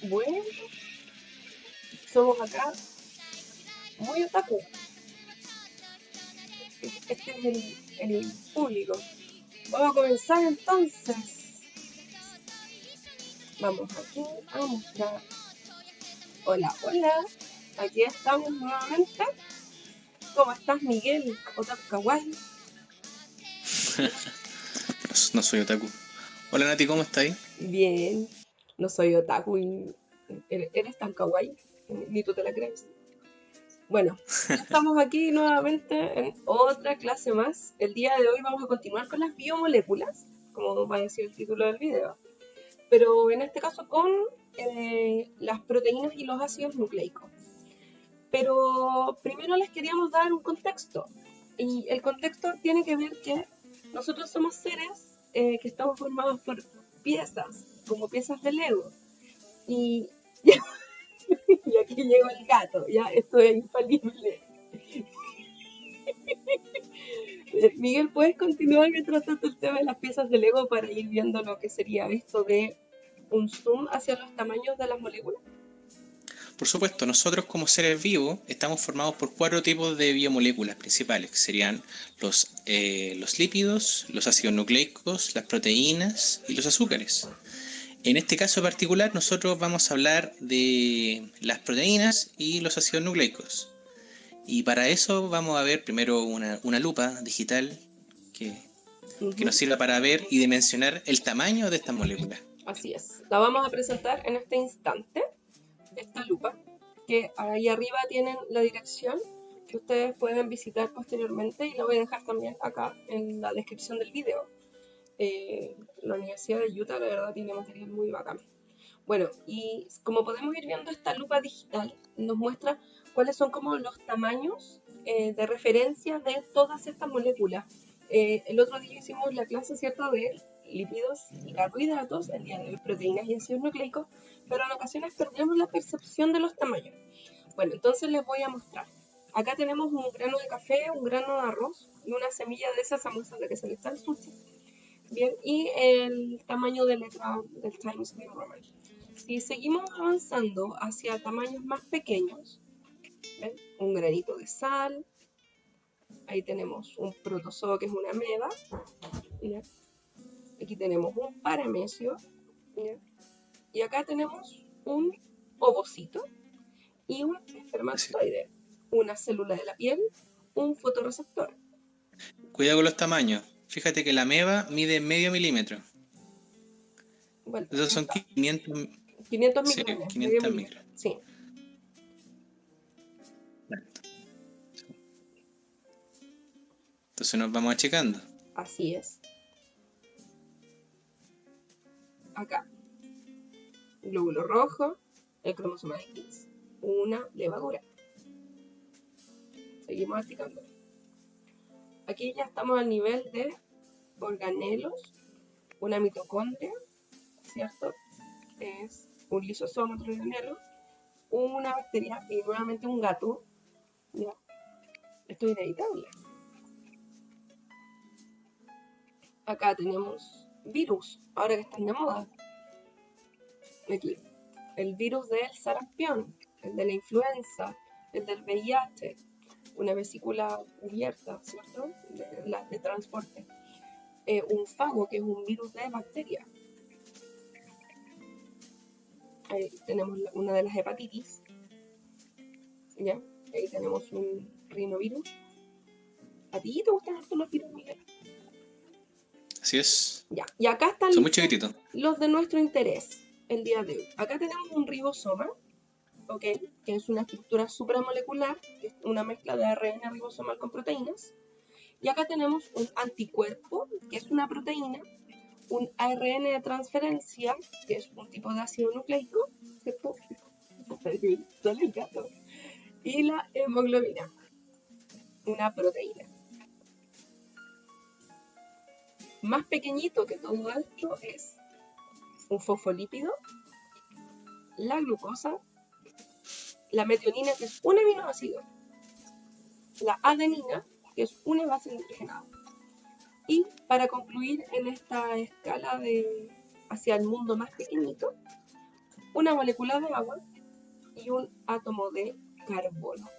Bueno, somos acá muy otaku. Este es el público. Vamos a comenzar entonces. Vamos aquí a mostrar. Hola, hola. Aquí estamos nuevamente. ¿Cómo estás, Miguel? Otaku Kawaii. No soy otaku. Hola Nati, ¿cómo estáis? Bien. No soy otaku y eres tan kawaii. Ni tú te la crees. Bueno, ya estamos aquí nuevamente en otra clase más. El día de hoy vamos a continuar con las biomoléculas, como va a decir el título del video, pero en este caso con las proteínas y los ácidos nucleicos. Pero primero les queríamos dar un contexto, y el contexto tiene que ver que nosotros somos seres que estamos formados por piezas, como piezas de Lego, y, y aquí llegó el gato, ya esto es infalible. Miguel, ¿puedes continuar mientras tanto el tema de las piezas de Lego para ir viendo lo que sería esto de un zoom hacia los tamaños de las moléculas? Por supuesto, nosotros como seres vivos estamos formados por 4 tipos de biomoléculas principales, que serían los lípidos, los ácidos nucleicos, las proteínas y los azúcares. En este caso particular nosotros vamos a hablar de las proteínas y los ácidos nucleicos. Y para eso vamos a ver primero una lupa digital que, que nos Ujú, sirva para ver y dimensionar el tamaño de estas moléculas. así es. La vamos a presentar en este instante, esta lupa, que ahí arriba tienen la dirección que ustedes pueden visitar posteriormente y la voy a dejar también acá en la descripción del video. La Universidad de Utah, la verdad, tiene material muy bacán. Bueno, y como podemos ir viendo, esta lupa digital nos muestra cuáles son como los tamaños de referencia de todas estas moléculas. El otro día hicimos la clase, ¿cierto?, de lípidos y carbohidratos, el día de hoy proteínas y ácidos nucleicos, pero en ocasiones perdemos la percepción de los tamaños. Bueno, entonces les voy a mostrar. Acá tenemos un grano de café, un grano de arroz y una semilla de esas famosas de que se le está el sushi. Bien, y el tamaño de letra del Times New Roman. Si seguimos avanzando hacia tamaños más pequeños, ¿ven? Un granito de sal, ahí tenemos un protozoo que es una ameba, ¿ya? Aquí tenemos un paramesio, ¿ya? Y acá tenemos un ovocito y un Así. espermatozoide, una célula de la piel, un fotorreceptor. Cuidado con los tamaños. Fíjate que la ameba mide medio milímetro. Bueno, Esos aquí son está, 500, 500 sí, micrones, medio 500 milímetro, micros. sí, Entonces nos vamos achicando. así es. Acá, glóbulo rojo, el cromosoma X, una levadura. Seguimos achicando. Aquí ya estamos al nivel de organelos, una mitocondria, ¿cierto? Es un lisosoma, otro organelo, una bacteria y nuevamente un gato. ¿Ya? Esto es inevitable. Acá tenemos virus, ahora que están de moda. Aquí, el virus del sarampión, el de la influenza, el del VIH, una vesícula cubierta, ¿cierto? De transporte. Un fago, que es un virus de bacteria. Ahí tenemos una de las hepatitis, ¿ya? Ahí tenemos un rinovirus. ¿A ti te gustan harto los virus, Miguel? Así es. Ya, y acá están Son muy chiquititos. los de nuestro interés el día de hoy. Acá tenemos un ribosoma, ¿ok? Que es una estructura supramolecular, que es una mezcla de ARN ribosomal con proteínas. Y acá tenemos un anticuerpo, que es una proteína, un ARN de transferencia, que es un tipo de ácido nucleico, ¿cierto? Sale el gato. Y la hemoglobina, una proteína. Más pequeñito que todo esto es un fosfolípido, la glucosa, la metionina, que es un aminoácido, la adenina, que es una base nitrogenada. Y para concluir en esta escala de hacia el mundo más pequeñito, una molécula de agua y un átomo de carbono.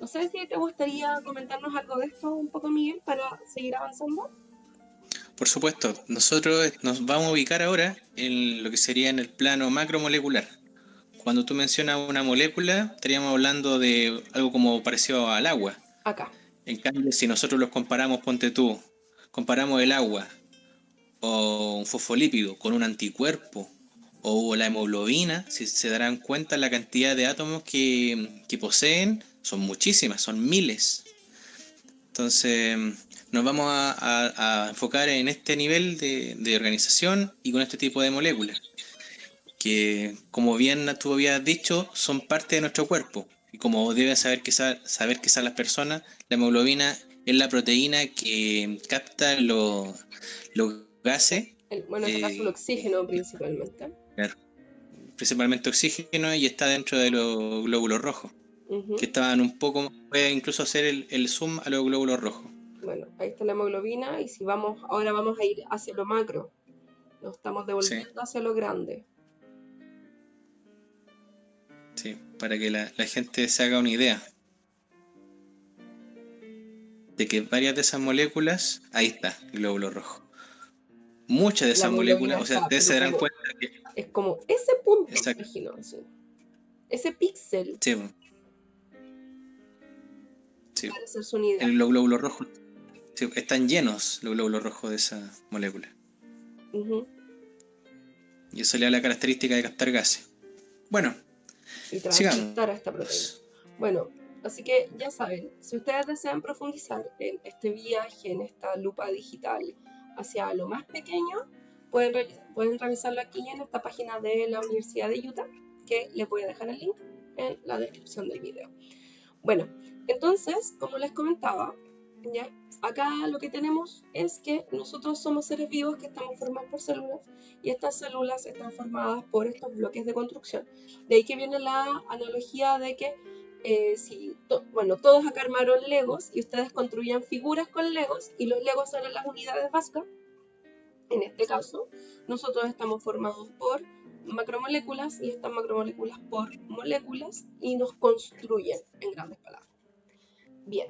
No sé si te gustaría comentarnos algo de esto un poco, Miguel, para seguir avanzando. Por supuesto, nosotros nos vamos a ubicar ahora en lo que sería en el plano macromolecular. Cuando tú mencionas una molécula, estaríamos hablando de algo como parecido al agua. Acá. En cambio, si nosotros los comparamos, ponte tú, comparamos el agua o un fosfolípido con un anticuerpo o la hemoglobina, si se darán cuenta la cantidad de átomos que poseen, son muchísimas, son miles. Entonces, nos vamos a enfocar en este nivel de organización y con este tipo de moléculas, que como bien tú habías dicho, son parte de nuestro cuerpo. Y como deben saber quizás las personas, la hemoglobina es la proteína que capta los gases, Bueno, en este caso el oxígeno principalmente. claro, principalmente oxígeno, y está dentro de los glóbulos rojos, que estaban un poco, puede incluso hacer el zoom a los glóbulos rojos. Bueno, ahí está la hemoglobina y si ahora vamos a ir hacia lo macro, nos estamos devolviendo Sí, hacia lo grande. sí, para que la gente se haga una idea de que varias de esas moléculas, ahí está, el glóbulo rojo. Muchas de La esas hemoglobina moléculas, o sea, está, ustedes se pero darán cuenta que, es como ese punto, exacto, imagino, así. Ese píxel, sí, sí, para hacerse una idea. los glóbulos rojos, sí, están llenos los glóbulos rojos de esa molécula. Y eso le da la característica de captar gases. Bueno, Y sigamos. transportar a esta proteína. Bueno, así que ya saben, si ustedes desean profundizar en este viaje, en esta lupa digital hacia lo más pequeño, pueden revisarlo aquí en esta página de la Universidad de Utah, que les voy a dejar el link en la descripción del video. Bueno, entonces, como les comentaba, ¿ya? Acá lo que tenemos es que nosotros somos seres vivos que estamos formados por células y estas células están formadas por estos bloques de construcción. De ahí que viene la analogía de que todos acá armaron Legos y ustedes construían figuras con Legos y los Legos eran las unidades básicas. En este caso, nosotros estamos formados por macromoléculas y estas macromoléculas por moléculas y nos construyen, en grandes palabras. Bien,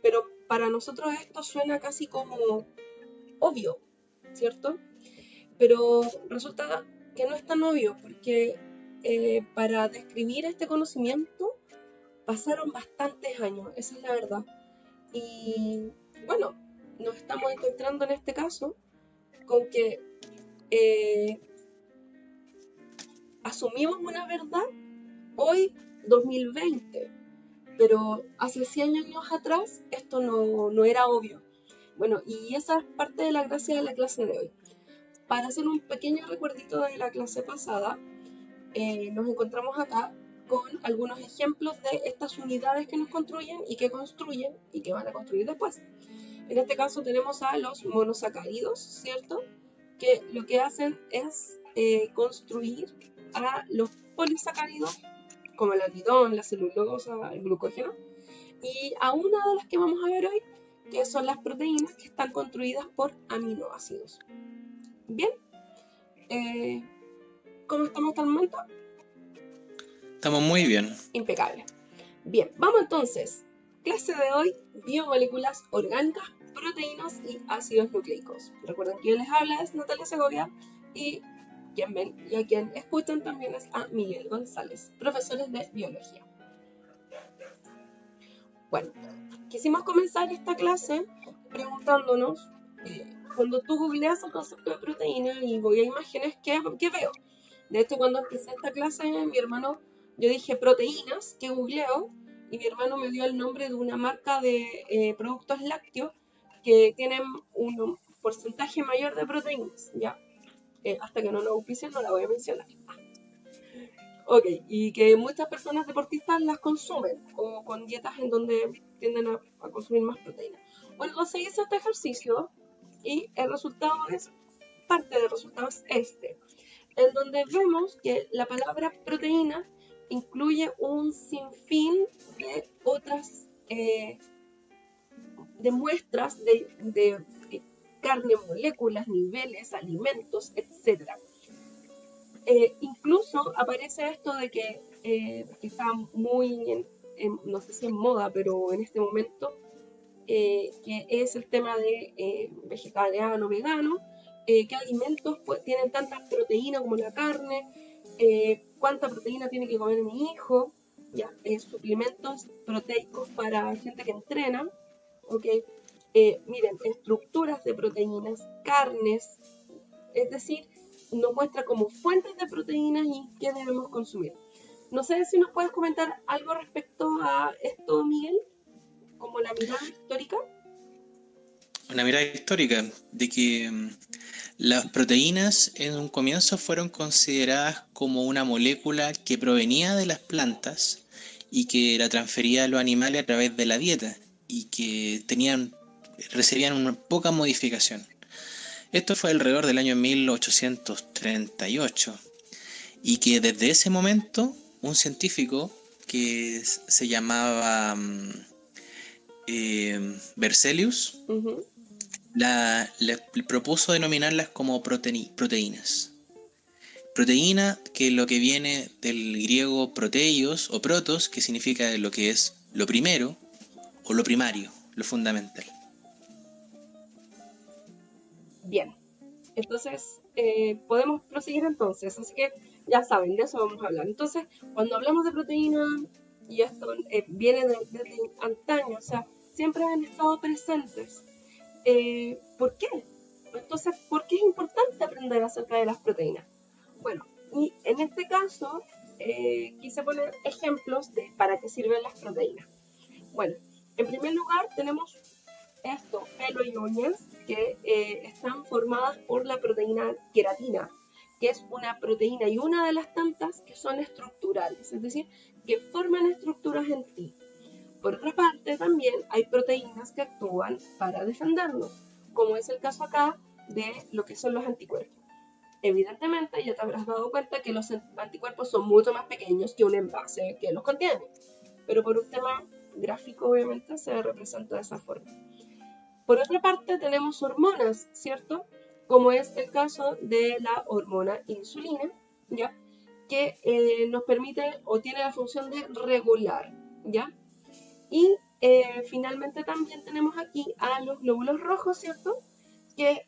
pero para nosotros esto suena casi como obvio, ¿cierto? Pero resulta que no es tan obvio porque para describir este conocimiento pasaron bastantes años, esa es la verdad. Y bueno, nos estamos encontrando en este caso con que asumimos una verdad hoy, 2020, pero hace 100 años atrás esto no era obvio. Bueno, y esa es parte de la gracia de la clase de hoy. Para hacer un pequeño recuerdito de la clase pasada, nos encontramos acá con algunos ejemplos de estas unidades que nos construyen y que van a construir después. En este caso tenemos a los monosacáridos, ¿cierto? Que lo que hacen es construir a los polisacáridos, como el almidón, la celulosa, el glucógeno, y a una de las que vamos a ver hoy, que son las proteínas que están construidas por aminoácidos. Bien, ¿cómo estamos hasta el momento? Estamos muy bien. Impecable. Bien, vamos entonces. Clase de hoy, biomoléculas orgánicas, proteínas y ácidos nucleicos. Recuerden que les habla es Natalia Segovia y quien ven y a quien escuchan también es a Miguel González, profesores de biología. Bueno, quisimos comenzar esta clase preguntándonos, cuando tú googleas el concepto de proteína y voy a imágenes, ¿qué veo? De hecho, cuando empecé esta clase, yo dije proteínas, que googleo, y mi hermano me dio el nombre de una marca de productos lácteos que tienen un porcentaje mayor de proteínas, ¿ya? Hasta que no lo auspicien no la voy a mencionar. Ok, y que muchas personas deportistas las consumen, o con dietas en donde tienden a consumir más proteínas. Bueno, entonces hice este ejercicio y el resultado parte del resultado es este, en donde vemos que la palabra proteína incluye un sinfín de otras de muestras de carne, moléculas, niveles, alimentos, etc. incluso aparece esto de que está muy, no sé si en moda, pero en este momento, que es el tema de vegetariano, vegano, qué alimentos tienen tanta proteína como la carne, cuánta proteína tiene que comer mi hijo, ya, suplementos proteicos para gente que entrena, ¿ok? Miren, estructuras de proteínas, carnes, es decir, nos muestra como fuentes de proteínas y qué debemos consumir. No sé si nos puedes comentar algo respecto a esto, Miguel, como la mirada histórica. Una mirada histórica de que las proteínas en un comienzo fueron consideradas como una molécula que provenía de las plantas y que la transfería a los animales a través de la dieta y que recibían una poca modificación. Esto fue alrededor del año 1838 y que desde ese momento un científico que se llamaba Berzelius le propuso denominarlas como proteínas. Proteína, que lo que viene del griego proteios o protos, que significa lo que es lo primero o lo primario, lo fundamental. Bien, entonces podemos proseguir entonces, así que ya saben, de eso vamos a hablar. Entonces, cuando hablamos de proteína, y esto viene desde antaño, o sea, siempre han estado presentes. ¿Por qué? Entonces, ¿por qué es importante aprender acerca de las proteínas? Bueno, y en este caso quise poner ejemplos de para qué sirven las proteínas. Bueno, en primer lugar tenemos esto, pelo y uñas, que están formadas por la proteína queratina, que es una proteína y una de las tantas que son estructurales, es decir, que forman estructuras en ti. Por otra parte, también hay proteínas que actúan para defendernos, como es el caso acá de lo que son los anticuerpos. Evidentemente, ya te habrás dado cuenta que los anticuerpos son mucho más pequeños que un envase que los contiene, pero por un tema gráfico, obviamente, se representa de esa forma. Por otra parte, tenemos hormonas, ¿cierto? Como es el caso de la hormona insulina, ¿ya? Que nos permite o tiene la función de regular, ¿ya? Y finalmente también tenemos aquí a los glóbulos rojos, ¿cierto? Que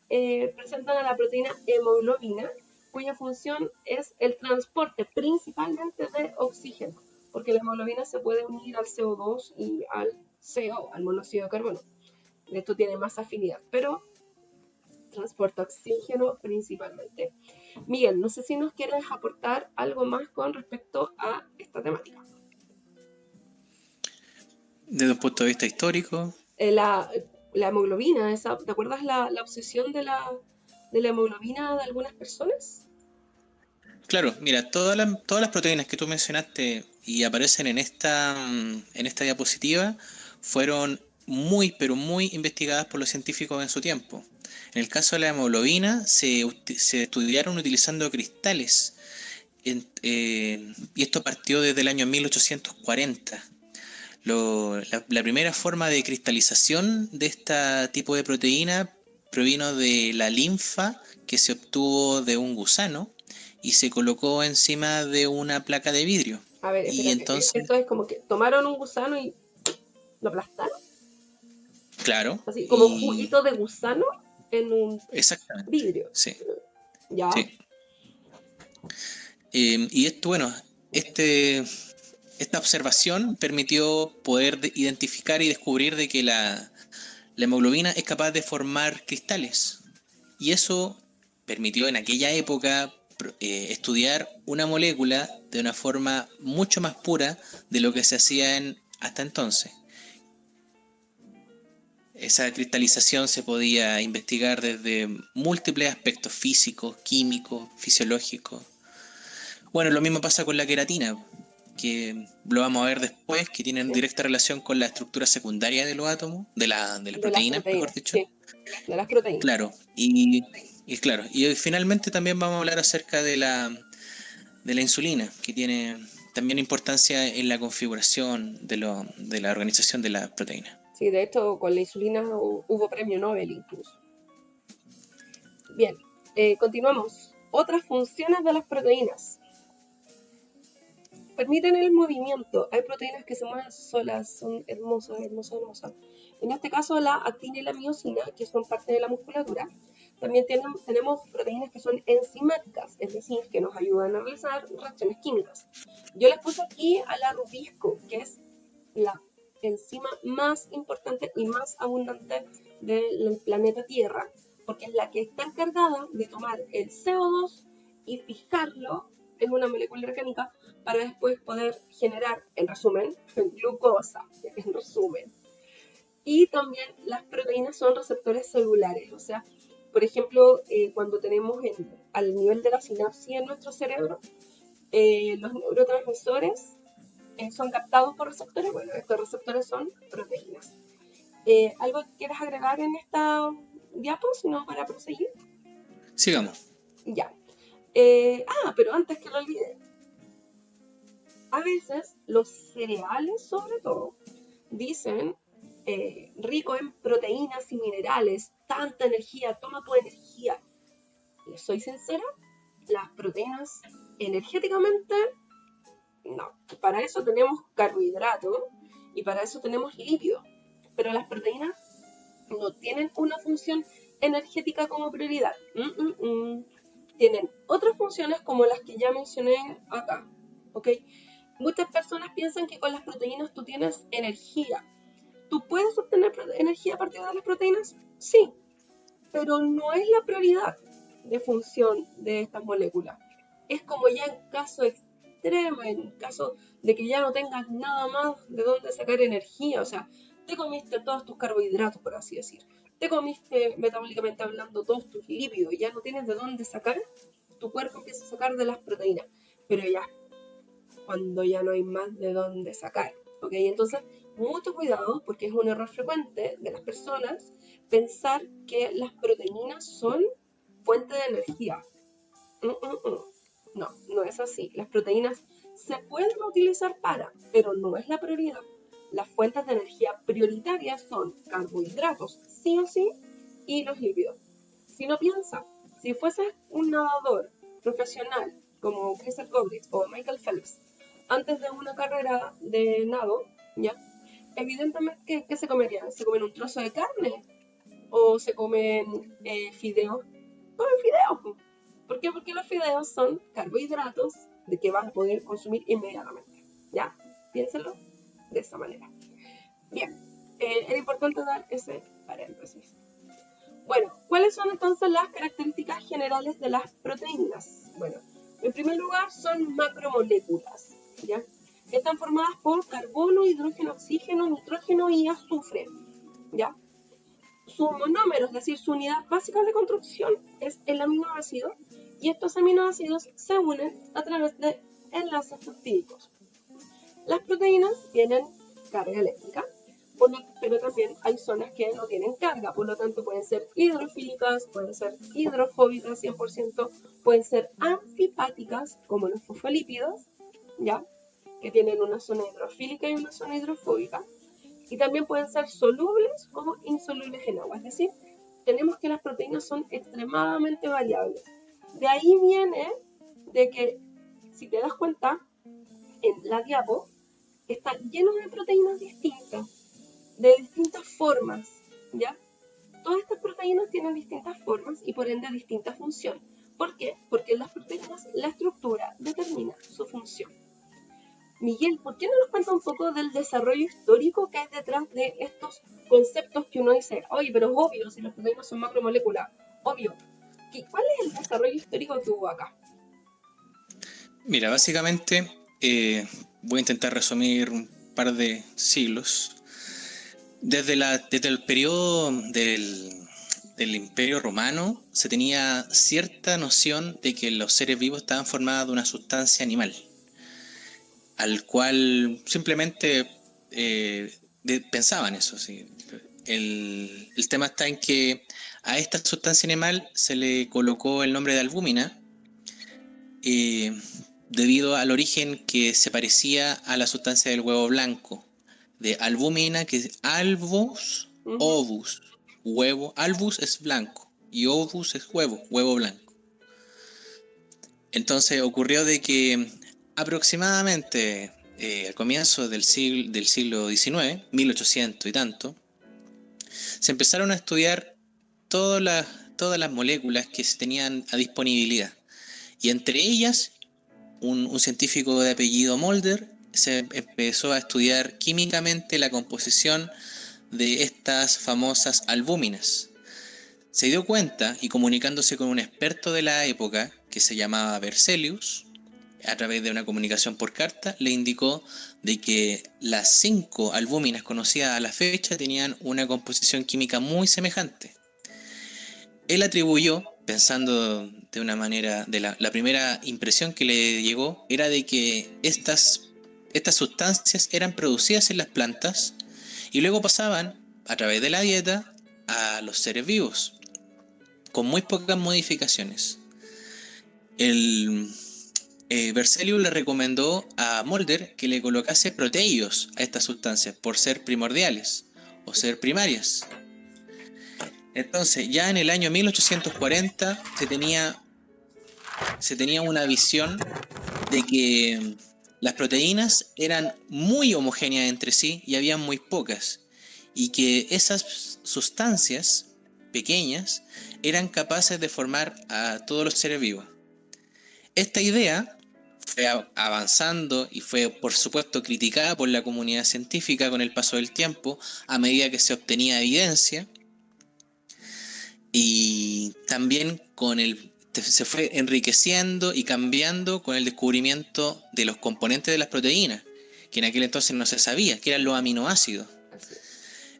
presentan a la proteína hemoglobina, cuya función es el transporte principalmente de oxígeno, porque la hemoglobina se puede unir al CO2 y al CO, al monóxido de carbono. Esto tiene más afinidad, pero transporta oxígeno principalmente. Miguel, no sé si nos quieres aportar algo más con respecto a esta temática. Desde un punto de vista histórico, La hemoglobina, ¿te acuerdas la obsesión de la hemoglobina de algunas personas? claro, mira, todas las proteínas que tú mencionaste y aparecen en esta diapositiva fueron muy, pero muy investigadas por los científicos en su tiempo. En el caso de la hemoglobina, se estudiaron utilizando cristales, y esto partió desde el año 1840. La primera forma de cristalización de este tipo de proteína provino de la linfa que se obtuvo de un gusano y se colocó encima de una placa de vidrio. A ver, Y espérate, entonces, esto es como que tomaron un gusano y lo aplastaron, claro, así como y juguito de gusano en un exactamente, vidrio. sí, Ya, sí. Y esto, bueno, este, esta observación permitió poder identificar y descubrir de que la hemoglobina es capaz de formar cristales. Y eso permitió en aquella época estudiar una molécula de una forma mucho más pura de lo que se hacía hasta entonces. Esa cristalización se podía investigar desde múltiples aspectos físicos, químicos, fisiológicos. Bueno, lo mismo pasa con la queratina, que lo vamos a ver después, que tienen sí, directa relación con la estructura secundaria de los átomos, de las de las proteínas, mejor proteínas, dicho. sí, de las proteínas. Claro, claro, y finalmente también vamos a hablar acerca de la insulina, que tiene también importancia en la configuración de la organización de la proteína. Sí, de hecho, con la insulina hubo premio Nobel incluso. Bien, continuamos. Otras funciones de las proteínas. Permiten el movimiento. Hay proteínas que se mueven solas, son hermosas. En este caso, la actina y la miosina, que son parte de la musculatura. También tenemos proteínas que son enzimáticas, es decir, que nos ayudan a realizar reacciones químicas. Yo les puse aquí a la rubisco, que es la enzima más importante y más abundante del planeta Tierra, porque es la que está encargada de tomar el CO2 y fijarlo en una molécula orgánica para después poder generar, en resumen, glucosa, en resumen. Y también las proteínas son receptores celulares, o sea, por ejemplo, cuando tenemos al nivel de la sinapsis en nuestro cerebro, los neurotransmisores son captados por receptores. Bueno, estos receptores son proteínas. ¿Algo que quieras agregar en esta diapo, sino para proseguir? Sigamos. Ya. Pero antes que lo olvide, a veces los cereales, sobre todo, dicen rico en proteínas y minerales, tanta energía, toma tu energía. Les soy sincera, las proteínas energéticamente, no. Para eso tenemos carbohidratos y para eso tenemos lípidos. Pero las proteínas no tienen una función energética como prioridad. Tienen otras funciones como las que ya mencioné acá. ¿Ok? Muchas personas piensan que con las proteínas tú tienes energía. ¿Tú puedes obtener energía a partir de las proteínas? Sí, pero no es la prioridad de función de estas moléculas. Es como ya en caso extremo, en caso de que ya no tengas nada más de dónde sacar energía, o sea, te comiste todos tus carbohidratos, por así decir, te comiste metabólicamente hablando todos tus lípidos y ya no tienes de dónde sacar, tu cuerpo empieza a sacar de las proteínas, pero ya, cuando ya no hay más de dónde sacar, ¿ok? Entonces, mucho cuidado porque es un error frecuente de las personas pensar que las proteínas son fuente de energía. No, no es así. Las proteínas se pueden utilizar para, pero no es la prioridad. Las fuentes de energía prioritarias son carbohidratos, sí o sí, y los lípidos. Si no piensa, si fueses un nadador profesional como Chris Colbert o Michael Phelps, antes de una carrera de nado, ¿ya? Evidentemente, ¿qué se comerían? ¿Se comen un trozo de carne? ¿O se comen fideos? Comen fideos. ¿Por qué? Porque los fideos son carbohidratos de que vas a poder consumir inmediatamente. ¿Ya? Piénsenlo de esa manera. Bien, era importante dar ese paréntesis. Bueno, ¿cuáles son entonces las características generales de las proteínas? Bueno, en primer lugar son macromoléculas, ¿ya? Están formadas por carbono, hidrógeno, oxígeno, nitrógeno y azufre, ¿ya? Su monómero, es decir, su unidad básica de construcción es el aminoácido y estos aminoácidos se unen a través de enlaces peptídicos. Las proteínas tienen carga eléctrica, pero también hay zonas que no tienen carga, por lo tanto pueden ser hidrofílicas, pueden ser hidrofóbicas 100%, pueden ser anfipáticas, como los fosfolípidos, ¿ya? Que tienen una zona hidrofílica y una zona hidrofóbica, y también pueden ser solubles como insolubles en agua, es decir, tenemos que las proteínas son extremadamente variables. De ahí viene de que, si te das cuenta, en la diapo está lleno de proteínas distintas, de distintas formas, ¿ya? Todas estas proteínas tienen distintas formas y por ende distintas funciones. ¿Por qué? Porque en las proteínas la estructura determina su función. Miguel, ¿por qué no nos cuenta un poco del desarrollo histórico que hay detrás de estos conceptos que uno dice, oye, pero es obvio, si las proteínas son macromoléculas, obvio. ¿Cuál es el desarrollo histórico que hubo acá? Mira, básicamente voy a intentar resumir un par de siglos. Desde el periodo del Imperio Romano se tenía cierta noción de que los seres vivos estaban formados de una sustancia animal, al cual simplemente pensaban eso. ¿Sí? El tema está en que a esta sustancia animal se le colocó el nombre de albúmina, debido al origen que se parecía a la sustancia del huevo blanco, de albúmina, que es albus, huevo, albus es blanco y ovus es huevo blanco. Entonces ocurrió de que aproximadamente al comienzo del siglo XIX, 1800 y tanto, se empezaron a estudiar todas las moléculas que se tenían a disponibilidad. Y entre ellas, un científico de apellido Mulder se empezó a estudiar químicamente la composición de estas famosas albúminas. Se dio cuenta, y comunicándose con un experto de la época que se llamaba Berzelius, a través de una comunicación por carta, le indicó de que las 5 albúminas conocidas a la fecha tenían una composición química muy semejante. Él atribuyó, pensando de una manera, de la primera impresión que le llegó, era de que estas sustancias eran producidas en las plantas y luego pasaban a través de la dieta a los seres vivos, con muy pocas modificaciones. Berzelius le recomendó a Mulder que le colocase proteídos a estas sustancias por ser primordiales o ser primarias. Entonces, ya en el año 1840 se tenía una visión de que las proteínas eran muy homogéneas entre sí y había muy pocas, y que esas sustancias pequeñas eran capaces de formar a todos los seres vivos. Esta idea fue avanzando y fue, por supuesto, criticada por la comunidad científica con el paso del tiempo, a medida que se obtenía evidencia, y también se fue enriqueciendo y cambiando con el descubrimiento de los componentes de las proteínas, que en aquel entonces no se sabía, que eran los aminoácidos.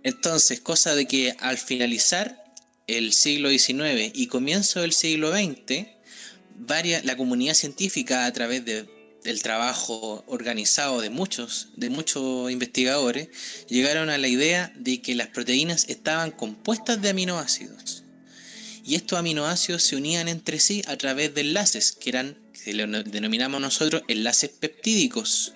Entonces, cosa de que al finalizar el siglo XIX y comienzo del siglo XX, la comunidad científica, a través del trabajo organizado de muchos investigadores, llegaron a la idea de que las proteínas estaban compuestas de aminoácidos. Y estos aminoácidos se unían entre sí a través de enlaces, que lo denominamos nosotros enlaces peptídicos.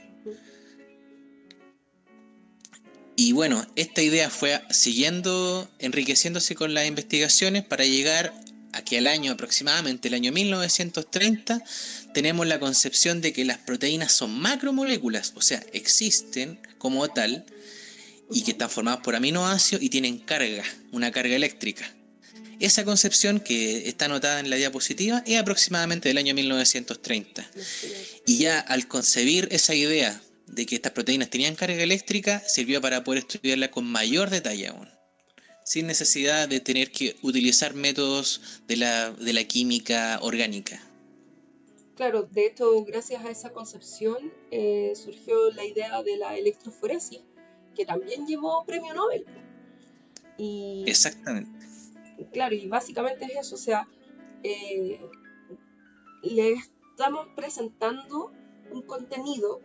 Y bueno, esta idea fue siguiendo, enriqueciéndose con las investigaciones para llegar a que aproximadamente el año 1930, tenemos la concepción de que las proteínas son macromoléculas, o sea, existen como tal, y que están formadas por aminoácidos y tienen una carga eléctrica. Esa concepción, que está anotada en la diapositiva, es aproximadamente del año 1930. Y ya al concebir esa idea de que estas proteínas tenían carga eléctrica, sirvió para poder estudiarla con mayor detalle aún, sin necesidad de tener que utilizar métodos de la química orgánica. Claro, de hecho, gracias a esa concepción surgió la idea de la electroforesis, que también llevó premio Nobel. Y Exactamente. claro, y básicamente es eso, o sea, le estamos presentando un contenido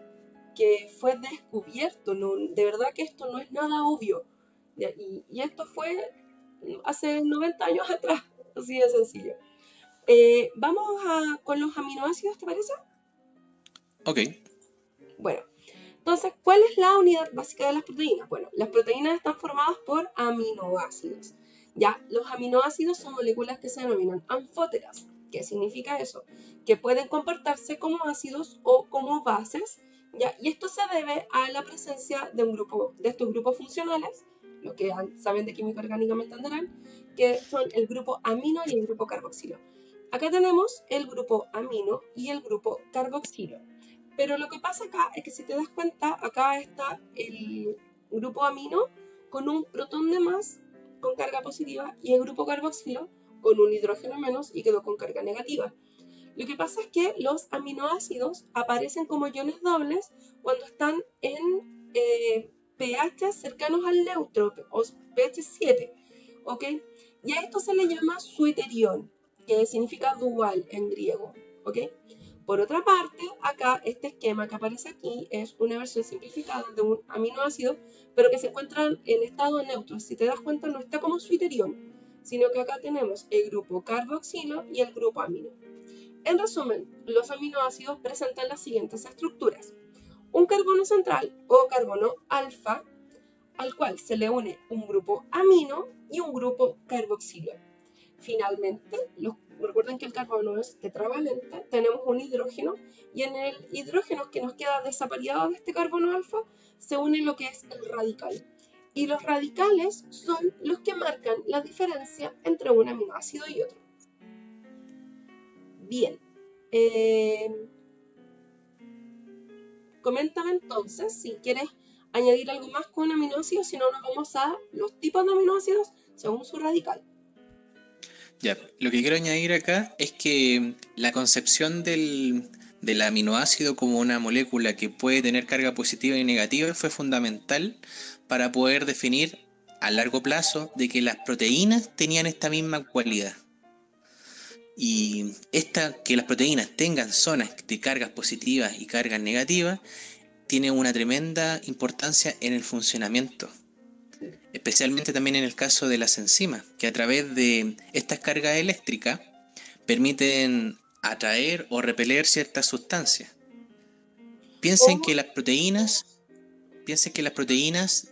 que fue descubierto, ¿no? De verdad que esto no es nada obvio. Y esto fue hace 90 años atrás, así de sencillo. Vamos con los aminoácidos, ¿te parece? Ok. Bueno, entonces, ¿cuál es la unidad básica de las proteínas? Bueno, las proteínas están formadas por aminoácidos. Ya, los aminoácidos son moléculas que se denominan anfóteras. ¿Qué significa eso? Que pueden comportarse como ácidos o como bases, ¿ya? Y esto se debe a la presencia de estos grupos funcionales, los que saben de química orgánica me entenderán, que son el grupo amino y el grupo carboxilo. Acá tenemos el grupo amino y el grupo carboxilo. Pero lo que pasa acá es que si te das cuenta, acá está el grupo amino con un protón de más con carga positiva y el grupo carboxilo con un hidrógeno menos y quedó con carga negativa. Lo que pasa es que los aminoácidos aparecen como iones dobles cuando están en pH cercanos al neutro, o pH 7, ¿ok? Y a esto se le llama suiterión, que significa dual en griego, ¿ok? Por otra parte, acá este esquema que aparece aquí es una versión simplificada de un aminoácido, pero que se encuentra en estado neutro. Si te das cuenta, no está como suiterión, sino que acá tenemos el grupo carboxilo y el grupo amino. En resumen, los aminoácidos presentan las siguientes estructuras. Un carbono central o carbono alfa, al cual se le une un grupo amino y un grupo carboxilo. Finalmente, recuerden que el carbono es tetravalente, tenemos un hidrógeno y en el hidrógeno que nos queda desapareado de este carbono alfa se une lo que es el radical. Y los radicales son los que marcan la diferencia entre un aminoácido y otro. Bien. Coméntame entonces si quieres añadir algo más con un aminoácido, si no nos vamos a los tipos de aminoácidos según su radical. Ya, lo que quiero añadir acá es que la concepción del aminoácido como una molécula que puede tener carga positiva y negativa fue fundamental para poder definir a largo plazo de que las proteínas tenían esta misma cualidad. Y que las proteínas tengan zonas de cargas positivas y cargas negativas tiene una tremenda importancia en el funcionamiento. Especialmente también en el caso de las enzimas, que a través de estas cargas eléctricas permiten atraer o repeler ciertas sustancias. Piensen que las proteínas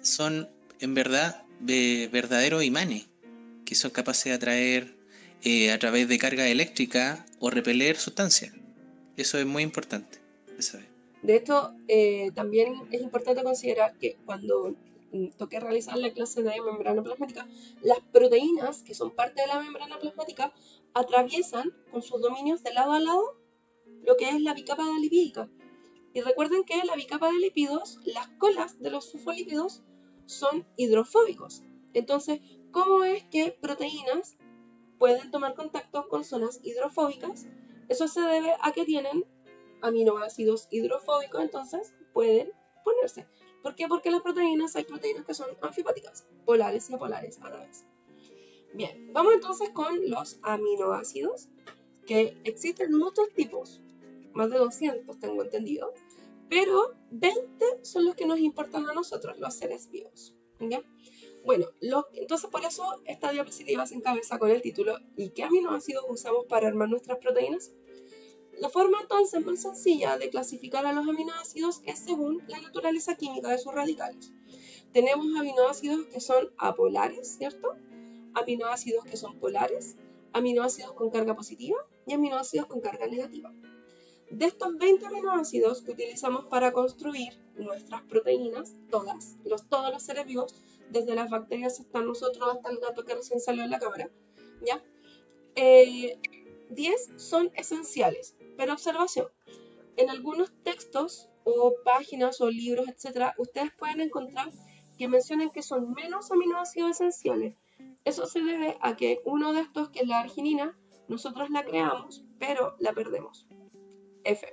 son en verdad verdaderos imanes, que son capaces de atraer a través de carga eléctrica o repeler sustancias. Eso es muy importante de saber. De hecho, también es importante considerar que cuando toque realizar la clase de membrana plasmática, las proteínas que son parte de la membrana plasmática atraviesan con sus dominios de lado a lado lo que es la bicapa lipídica. Y recuerden que la bicapa de lípidos, las colas de los fosfolípidos son hidrofóbicos. Entonces, ¿cómo es que proteínas pueden tomar contacto con zonas hidrofóbicas? Eso se debe a que tienen aminoácidos hidrofóbicos, entonces pueden ponerse. ¿Por qué? Porque las proteínas, hay proteínas que son anfipáticas, polares y apolares a la vez. Bien, vamos entonces con los aminoácidos, que existen muchos tipos, más de 200 tengo entendido, pero 20 son los que nos importan a nosotros, los seres vivos. ¿Ya? Bueno, entonces por eso esta diapositiva se encabeza con el título ¿y qué aminoácidos usamos para armar nuestras proteínas? La forma entonces más sencilla de clasificar a los aminoácidos es según la naturaleza química de sus radicales. Tenemos aminoácidos que son apolares, ¿cierto? Aminoácidos que son polares, aminoácidos con carga positiva y aminoácidos con carga negativa. De estos 20 aminoácidos que utilizamos para construir nuestras proteínas, todos los seres vivos, desde las bacterias hasta nosotros, hasta el gato que recién salió en la cámara, ¿ya? 10 son esenciales, pero observación, en algunos textos o páginas o libros, etc., ustedes pueden encontrar que mencionan que son menos aminoácidos esenciales. Eso se debe a que uno de estos, que es la arginina, nosotros la creamos, pero la perdemos. F.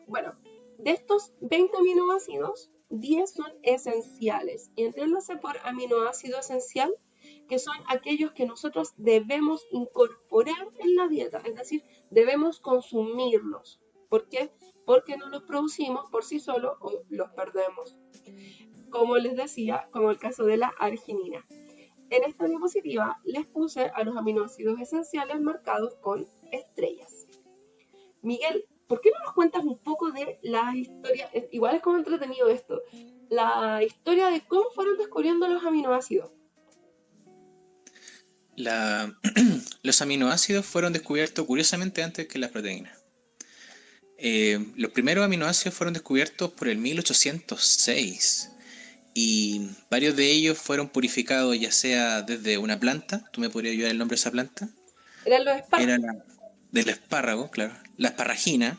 Bueno, de estos 20 aminoácidos, 10 son esenciales. Y entiéndase por aminoácido esencial, que son aquellos que nosotros debemos incorporar en la dieta, es decir, debemos consumirlos. ¿Por qué? Porque no los producimos por sí solos o los perdemos. Como les decía, como el caso de la arginina. En esta diapositiva les puse a los aminoácidos esenciales marcados con estrellas. Miguel, ¿por qué no nos cuentas un poco de la historia? Igual es como entretenido esto. La historia de cómo fueron descubriendo los aminoácidos. Los aminoácidos fueron descubiertos curiosamente antes que las proteínas. Los primeros aminoácidos fueron descubiertos por el 1806 y varios de ellos fueron purificados ya sea desde una planta. ¿Tú me podrías ayudar el nombre de esa planta? Eran los espárragos. Era del espárrago, claro, la esparragina,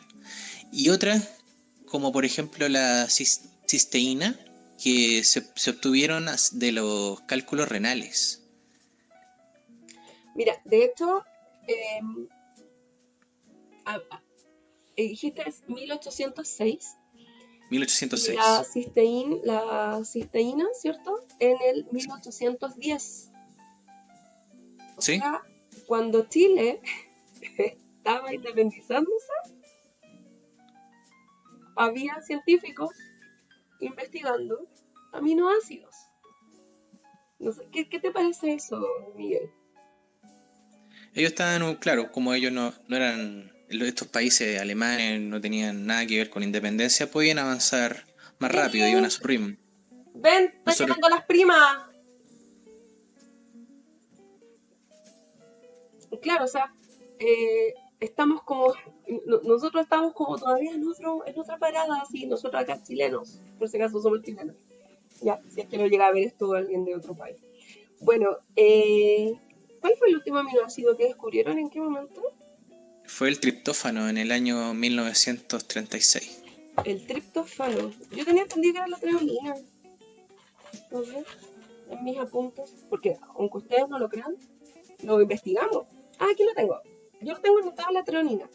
y otras como por ejemplo la cisteína, que se obtuvieron de los cálculos renales. Mira, de hecho, dijiste 1806. 1806. Y la cisteína, ¿cierto? En el 1810. O ¿Sí? sea, cuando Chile estaba independizándose, había científicos investigando aminoácidos. No sé, ¿qué te parece eso, Miguel? Ellos estaban, claro, como ellos no eran, estos países alemanes no tenían nada que ver con independencia, podían avanzar más rápido, iban a su ritmo. ¡Ven! ¡Están llegando las primas! Claro, o sea, estamos como, nosotros estamos como todavía en otra parada, así, nosotros acá chilenos, por si acaso somos chilenos, ya, si es que no llega a ver esto alguien de otro país. Bueno, ¿cuál fue el último aminoácido que descubrieron? ¿En qué momento? Fue el triptófano en el año 1936. El triptófano. Yo tenía entendido que era la treonina. A ver, en mis apuntes, porque aunque ustedes no lo crean, lo investigamos. Ah, aquí lo tengo. Yo lo tengo anotado la treonina.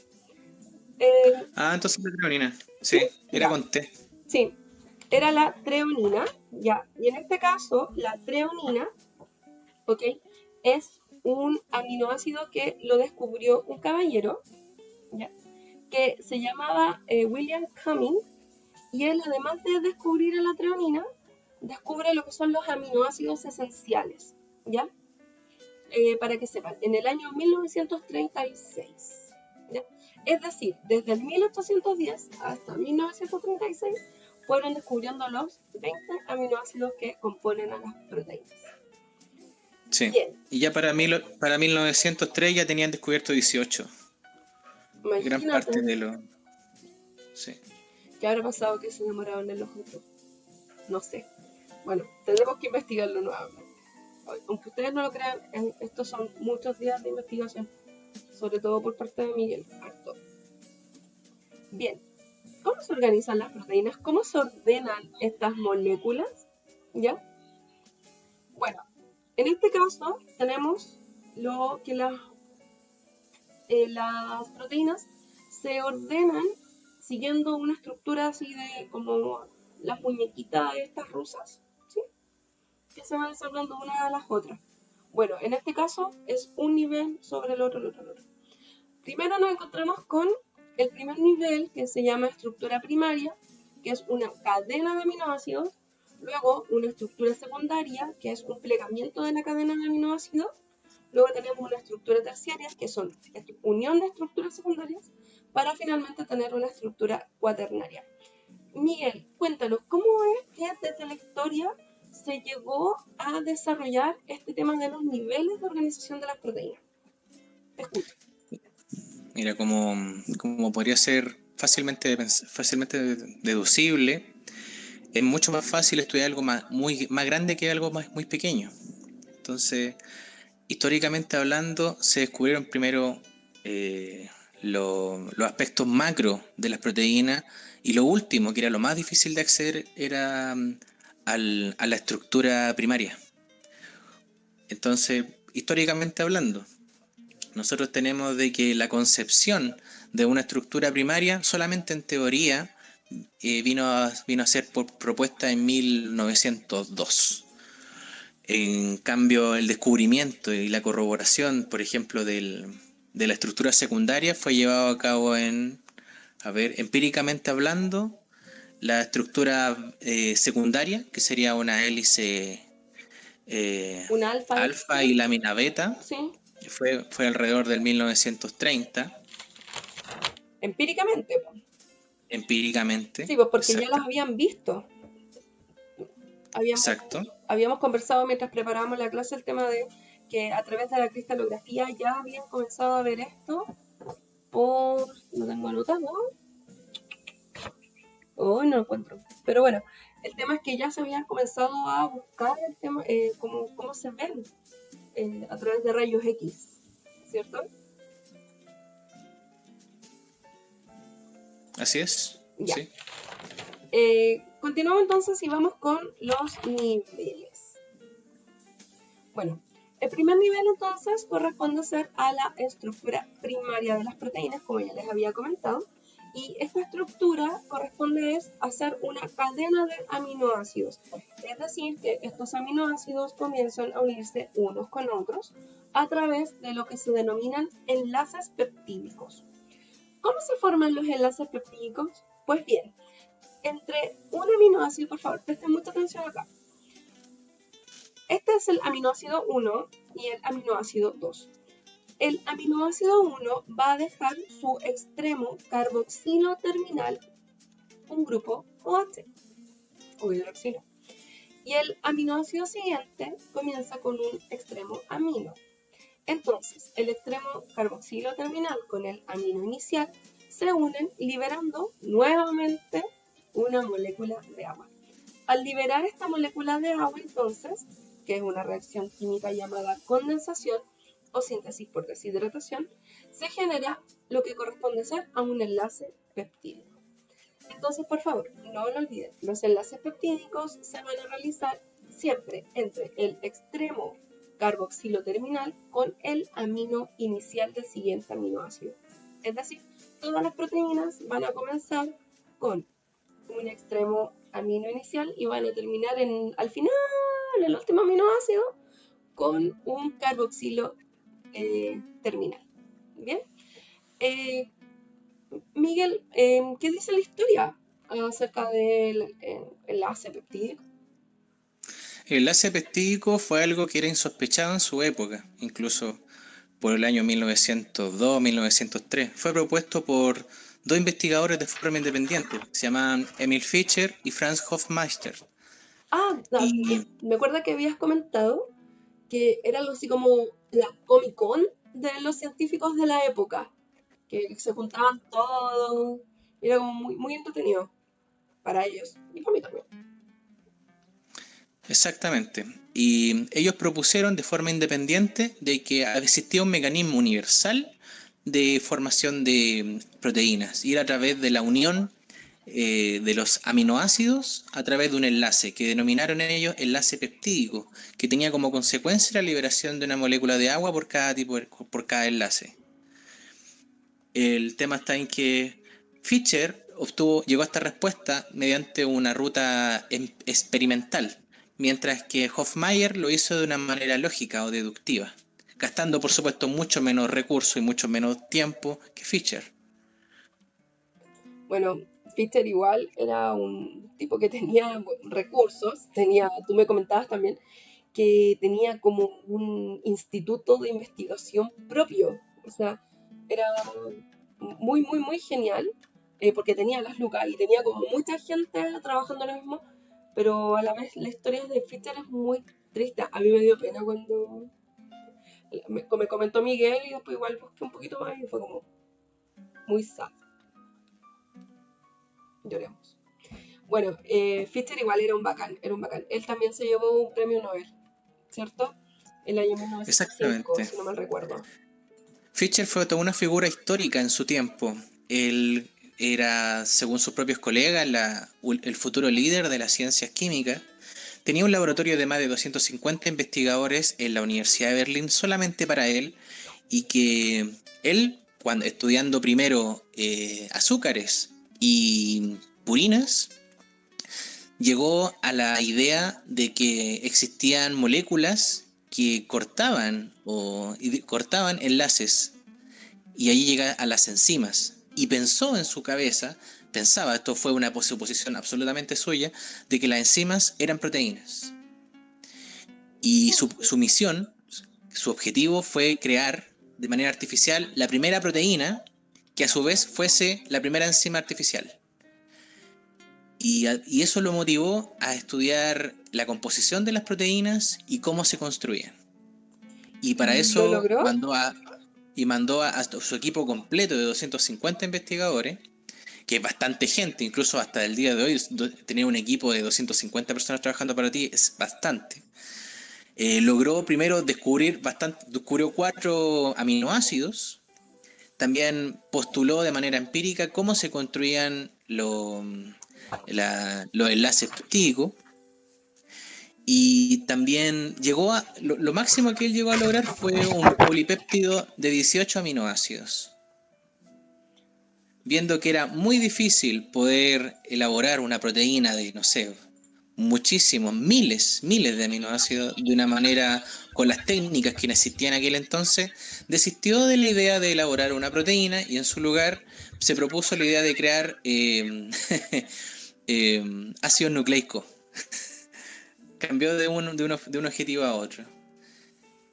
Eh, Ah, entonces la treonina. sí, Sí, era ya, con T. sí. Era la treonina, ya. Y en este caso, la treonina, ¿ok? Es un aminoácido que lo descubrió un caballero, ¿ya? Que se llamaba William Cumming, y él, además de descubrir la treonina, descubre lo que son los aminoácidos esenciales, ¿ya? Para que sepan, en el año 1936, ¿ya? Es decir, desde el 1810 hasta 1936 fueron descubriendo los 20 aminoácidos que componen a las proteínas. Sí. Bien, Y ya para 1903 ya tenían descubierto 18. Gran imagínate parte de los... Sí. qué habrá pasado que se demoraron en los otros. No sé. Bueno, tendremos que investigarlo nuevamente. Aunque ustedes no lo crean, estos son muchos días de investigación, sobre todo por parte de Miguel. Harto. Bien, ¿cómo se organizan las proteínas? ¿Cómo se ordenan estas moléculas? ¿Ya? Bueno, en este caso tenemos lo que las proteínas se ordenan siguiendo una estructura así de como las muñequitas estas rusas, ¿sí? Que se van desarrollando una a las otras. Bueno, en este caso es un nivel sobre el otro, el otro, el otro. Primero nos encontramos con el primer nivel, que se llama estructura primaria, que es una cadena de aminoácidos. Luego una estructura secundaria, que es un plegamiento de la cadena de aminoácidos. Luego tenemos una estructura terciaria, que son unión de estructuras secundarias, para finalmente tener una estructura cuaternaria. Miguel, cuéntanos, ¿cómo es que desde la historia se llegó a desarrollar este tema de los niveles de organización de las proteínas? Te escucho. Mira, como podría ser fácilmente deducible, es mucho más fácil estudiar algo más grande que algo muy pequeño. Entonces, históricamente hablando, se descubrieron primero los aspectos macro de las proteínas, y lo último, que era lo más difícil de acceder, era a la estructura primaria. Entonces, históricamente hablando, nosotros tenemos de que la concepción de una estructura primaria solamente en teoría vino a ser propuesta en 1902. En cambio, el descubrimiento y la corroboración, por ejemplo, de la estructura secundaria fue llevado a cabo empíricamente hablando, la estructura secundaria, que sería una hélice Una alfa alfa y lámina beta, sí, fue alrededor del 1930, empíricamente, po. empíricamente, Sí, pues porque ya las exacto, habían visto. Habíamos, exacto, habíamos conversado mientras preparábamos la clase el tema de que a través de la cristalografía ya habían comenzado a ver esto por... No tengo anotado. Oh, no lo encuentro. Pero bueno, el tema es que ya se habían comenzado a buscar el tema, cómo se ven a través de rayos X, ¿cierto? así es, Ya. sí. Continuamos entonces y vamos con los niveles. Bueno, el primer nivel entonces corresponde ser a la estructura primaria de las proteínas, como ya les había comentado, y esta estructura corresponde a ser una cadena de aminoácidos, es decir, que estos aminoácidos comienzan a unirse unos con otros a través de lo que se denominan enlaces peptídicos. ¿Cómo se forman los enlaces peptídicos? Pues bien, entre un aminoácido, por favor, presten mucha atención acá. Este es el aminoácido 1 y el aminoácido 2. El aminoácido 1 va a dejar su extremo carboxilo terminal, un grupo OH o hidroxilo. Y el aminoácido siguiente comienza con un extremo amino. Entonces, el extremo carboxilo terminal con el amino inicial se unen liberando nuevamente una molécula de agua. Al liberar esta molécula de agua, entonces, que es una reacción química llamada condensación o síntesis por deshidratación, se genera lo que corresponde ser a un enlace peptídico. Entonces, por favor, no lo olviden, los enlaces peptídicos se van a realizar siempre entre el extremo carboxilo terminal con el amino inicial del siguiente aminoácido. Es decir, todas las proteínas van a comenzar con un extremo amino inicial y van a terminar al final, el último aminoácido, con un carboxilo terminal. ¿Bien? Miguel, ¿qué dice la historia acerca del enlace peptídico? El enlace peptídico fue algo que era insospechado en su época, incluso por el año 1902-1903. Fue propuesto por dos investigadores de forma independiente, se llamaban Emil Fischer y Franz Hofmeister. Y Me acuerdo que habías comentado que era algo así como la Comic Con de los científicos de la época, que se juntaban todos, era como muy, muy entretenido para ellos y para mí también. exactamente. Y ellos propusieron de forma independiente de que existía un mecanismo universal de formación de proteínas y era a través de la unión de los aminoácidos a través de un enlace que denominaron ellos enlace peptídico, que tenía como consecuencia la liberación de una molécula de agua por cada enlace. El tema está en que Fischer llegó a esta respuesta mediante una ruta experimental, mientras que Hofmeier lo hizo de una manera lógica o deductiva, gastando por supuesto mucho menos recursos y mucho menos tiempo que Fischer. Bueno, Fischer igual era un tipo que tenía recursos, tú me comentabas también que tenía como un instituto de investigación propio, o sea, era muy, muy, muy genial, porque tenía las lucas y tenía como mucha gente trabajando en lo mismo, pero a la vez la historia de Fischer es muy triste. A mí me dio pena cuando me comentó Miguel y después igual busqué un poquito más y fue como muy sad. Lloremos. Bueno, Fischer igual era un bacán, era un bacán. Él también se llevó un premio Nobel, ¿cierto? El año 1905, Exactamente. si no mal recuerdo. Fischer fue toda una figura histórica en su tiempo. Él era, según sus propios colegas, el futuro líder de las ciencias químicas. Tenía un laboratorio de más de 250 investigadores en la Universidad de Berlín solamente para él y que él, cuando estudiando primero azúcares y purinas, llegó a la idea de que existían moléculas que cortaban enlaces y ahí llega a las enzimas y pensó en su cabeza, esto fue una suposición absolutamente suya, de que las enzimas eran proteínas. Y su misión, su objetivo fue crear de manera artificial la primera proteína que a su vez fuese la primera enzima artificial. Y eso lo motivó a estudiar la composición de las proteínas y cómo se construían. Y para ¿Y lo eso logró? mandó a su equipo completo de 250 investigadores, que es bastante gente, incluso hasta el día de hoy tener un equipo de 250 personas trabajando para ti es bastante. Logró primero descubrió 4 aminoácidos. También postuló de manera empírica cómo se construían los enlaces peptídicos. Y también lo máximo que él llegó a lograr fue un polipéptido de 18 aminoácidos. Viendo que era muy difícil poder elaborar una proteína de, no sé, muchísimos, miles de aminoácidos de una manera con las técnicas que existían en aquel entonces, desistió de la idea de elaborar una proteína y en su lugar se propuso la idea de crear ácidos nucleicos. Cambió de un objetivo a otro.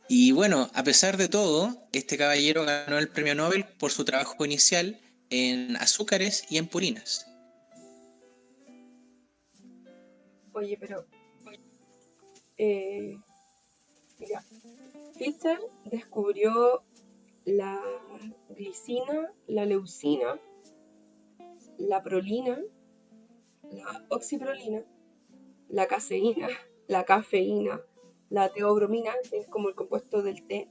Y bueno, a pesar de todo, este caballero ganó el premio Nobel por su trabajo inicial en azúcares y en purinas. Oye, pero mira, Fischer descubrió la glicina, la leucina, la prolina, la oxiprolina, la caseína, la cafeína, la teobromina, que es como el compuesto del té.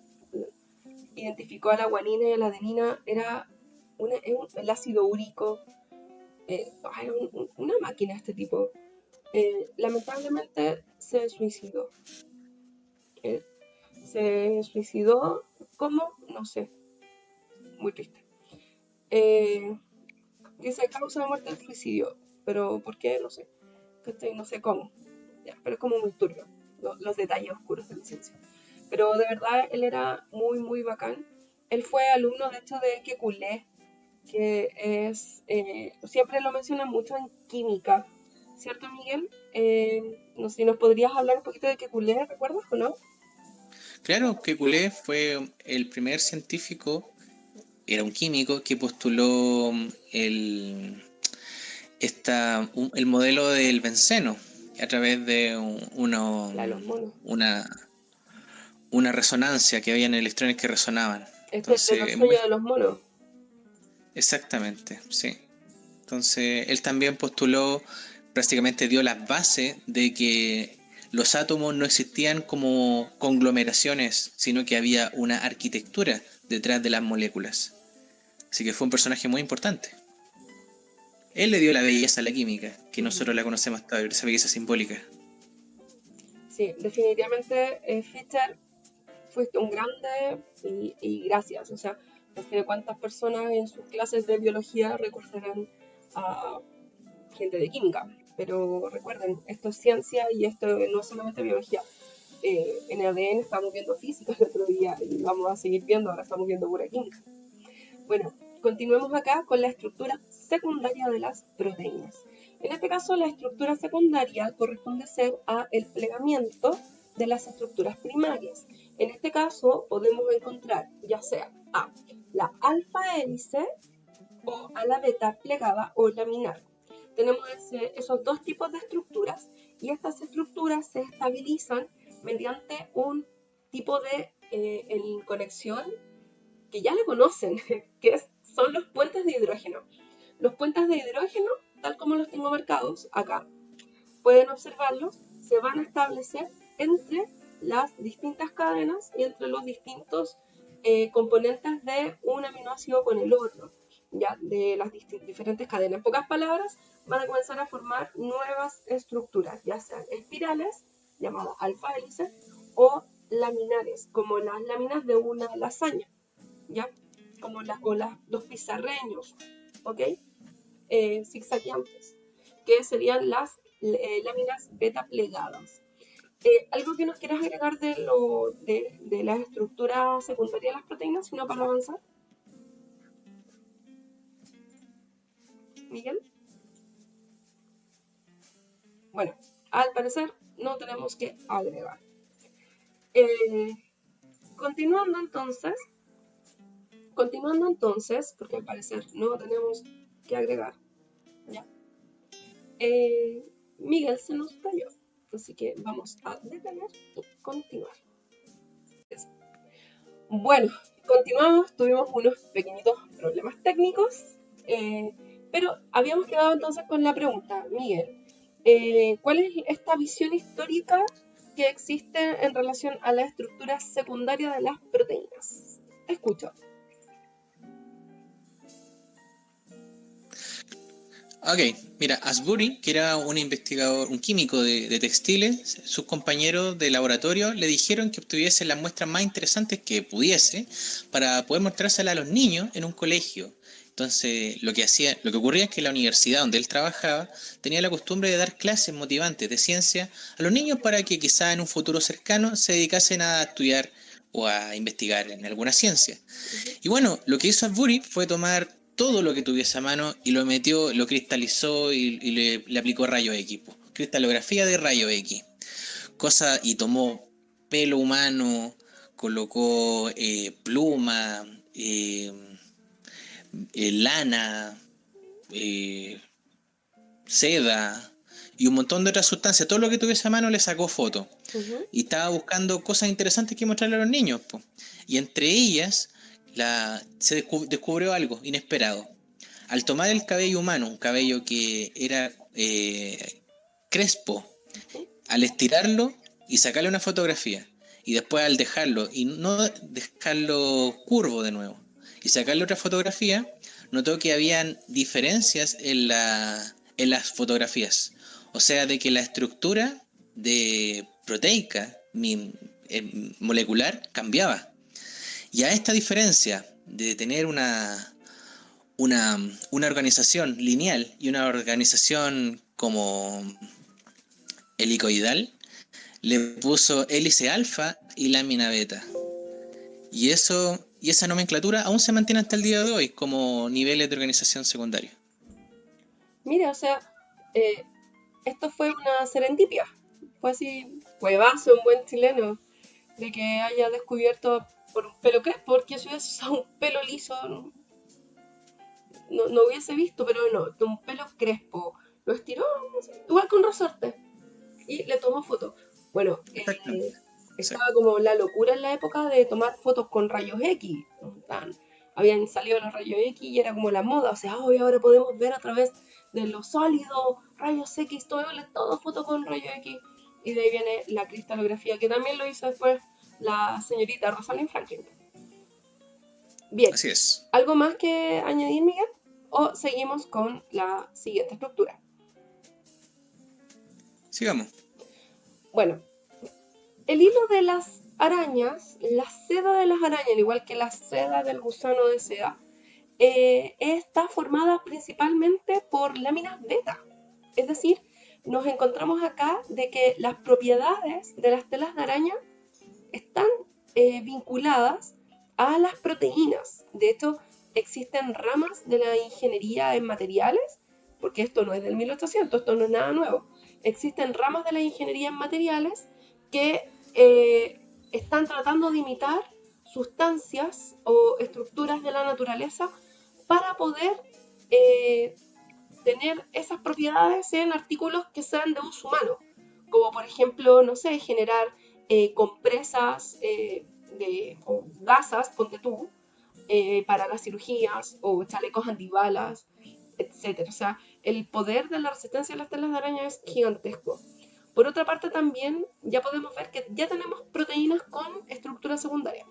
Identificó a la guanina y a la adenina, era el ácido úrico. Era una máquina este tipo. Lamentablemente se suicidó. Se suicidó, ¿cómo? No sé. Muy triste. Dice causa de muerte del suicidio, pero ¿por qué? No sé. No sé cómo. Ya, pero es como muy turbio los detalles oscuros de la ciencia. Pero de verdad él era muy, muy bacán. Él fue alumno, de hecho, de Kekulé, que es, siempre lo mencionan mucho en química, ¿cierto, Miguel? No sé si nos podrías hablar un poquito de Kekulé, ¿recuerdas o no? Claro, Kekulé fue el primer científico, era un químico que postuló el modelo del benceno a través de Los monos. una resonancia que había en electrones que resonaban. Este es de Entonces, los sueños de los monos. exactamente, sí. Entonces, él también postuló, prácticamente dio las bases de que los átomos no existían como conglomeraciones, sino que había una arquitectura detrás de las moléculas. Así que fue un personaje muy importante. Él le dio la belleza a la química, que nosotros la conocemos todavía, esa belleza simbólica. Sí, definitivamente Fischer fuiste un grande y gracias. O sea, no sé cuántas personas en sus clases de biología recordarán a gente de química. Pero recuerden, esto es ciencia y esto no es solamente biología. En el ADN estamos viendo física el otro día y vamos a seguir viendo, ahora estamos viendo pura química. Bueno, continuemos acá con la estructura secundaria de las proteínas. En este caso, la estructura secundaria corresponde ser a el plegamiento de las estructuras primarias. En este caso, podemos encontrar ya sea a la alfa hélice o a la beta plegada o laminar. Tenemos esos dos tipos de estructuras y estas estructuras se estabilizan mediante un tipo de conexión que ya le conocen, que son los puentes de hidrógeno. Los puentes de hidrógeno, tal como los tengo marcados acá, pueden observarlos, se van a establecer entre las distintas cadenas y entre los distintos componentes de un aminoácido con el otro, ya de las diferentes cadenas. En pocas palabras, van a comenzar a formar nuevas estructuras, ya sean espirales, llamadas alfa hélices, o laminares, como las láminas de una lasaña, ¿ya? Como los pizarreños, ¿ok? Zigzagueantes, que serían las láminas beta plegadas. ¿Algo que nos quieras agregar de la estructura secundaria de las proteínas, sino para avanzar? Miguel. Bueno, al parecer no tenemos que agregar. Continuando entonces, porque al parecer no tenemos que agregar, ¿ya? Miguel se nos cayó, así que vamos a detener y continuar. Bueno, continuamos, tuvimos unos pequeñitos problemas técnicos, pero habíamos quedado entonces con la pregunta, Miguel, ¿cuál es esta visión histórica que existe en relación a la estructura secundaria de las proteínas? Te escucho. Ok, mira, Asbury, que era un investigador, un químico de textiles, sus compañeros de laboratorio le dijeron que obtuviese las muestras más interesantes que pudiese para poder mostrárselas a los niños en un colegio. Entonces, lo que ocurría es que la universidad donde él trabajaba tenía la costumbre de dar clases motivantes de ciencia a los niños para que quizá en un futuro cercano se dedicasen a estudiar o a investigar en alguna ciencia. Y bueno, lo que hizo Asbury fue tomar todo lo que tuviese a mano y lo metió, lo cristalizó y le aplicó rayos X, cristalografía de rayos X. Y tomó pelo humano, colocó pluma, lana, seda, y un montón de otras sustancias. Todo lo que tuviese a mano le sacó foto. Ujú. Y estaba buscando cosas interesantes que mostrarle a los niños, po. Y entre ellas se descubrió algo inesperado. Al tomar el cabello humano, un cabello que era crespo, Ujú. al estirarlo y sacarle una fotografía, y después al dejarlo, y no dejarlo curvo de nuevo, y sacarle otra fotografía, notó que habían diferencias en las fotografías. O sea, de que la estructura de proteica molecular cambiaba. Y a esta diferencia de tener una organización lineal y una organización como helicoidal, le puso hélice alfa y lámina beta. Y esa nomenclatura aún se mantiene hasta el día de hoy como niveles de organización secundaria. Mira, o sea, eh, esto fue una serendipia. Fue así, huevazo en buen chileno, de que haya descubierto por un pelo crespo, porque si hubiese usado un pelo liso, no hubiese visto, pero no, de un pelo crespo. Lo estiró, no sé, igual con resorte, y le tomó foto. Bueno, Exactamente. estaba Exacto. como la locura en la época de tomar fotos con rayos X. Habían salido los rayos X y era como la moda. O sea, hoy ahora podemos ver a través de lo sólido, rayos X, todo foto con rayos X. Y de ahí viene la cristalografía, que también lo hizo después la señorita Rosalind Franklin. Bien, Así es. ¿algo más que añadir, Miguel? ¿O seguimos con la siguiente estructura? Sigamos. Bueno, el hilo de las arañas, la seda de las arañas, al igual que la seda del gusano de seda, está formada principalmente por láminas beta. Es decir, nos encontramos acá de que las propiedades de las telas de araña están vinculadas a las proteínas. De hecho, existen ramas de la ingeniería en materiales, porque esto no es del 1800, esto no es nada nuevo. Existen ramas de la ingeniería en materiales que están tratando de imitar sustancias o estructuras de la naturaleza para poder eh, tener esas propiedades en artículos que sean de uso humano, como por ejemplo, no sé, generar compresas o gasas, ponte tú, para las cirugías o chalecos antibalas, etcétera. O sea, el poder de la resistencia a las telas de araña es gigantesco. Por otra parte, también ya podemos ver que ya tenemos proteínas con estructura secundaria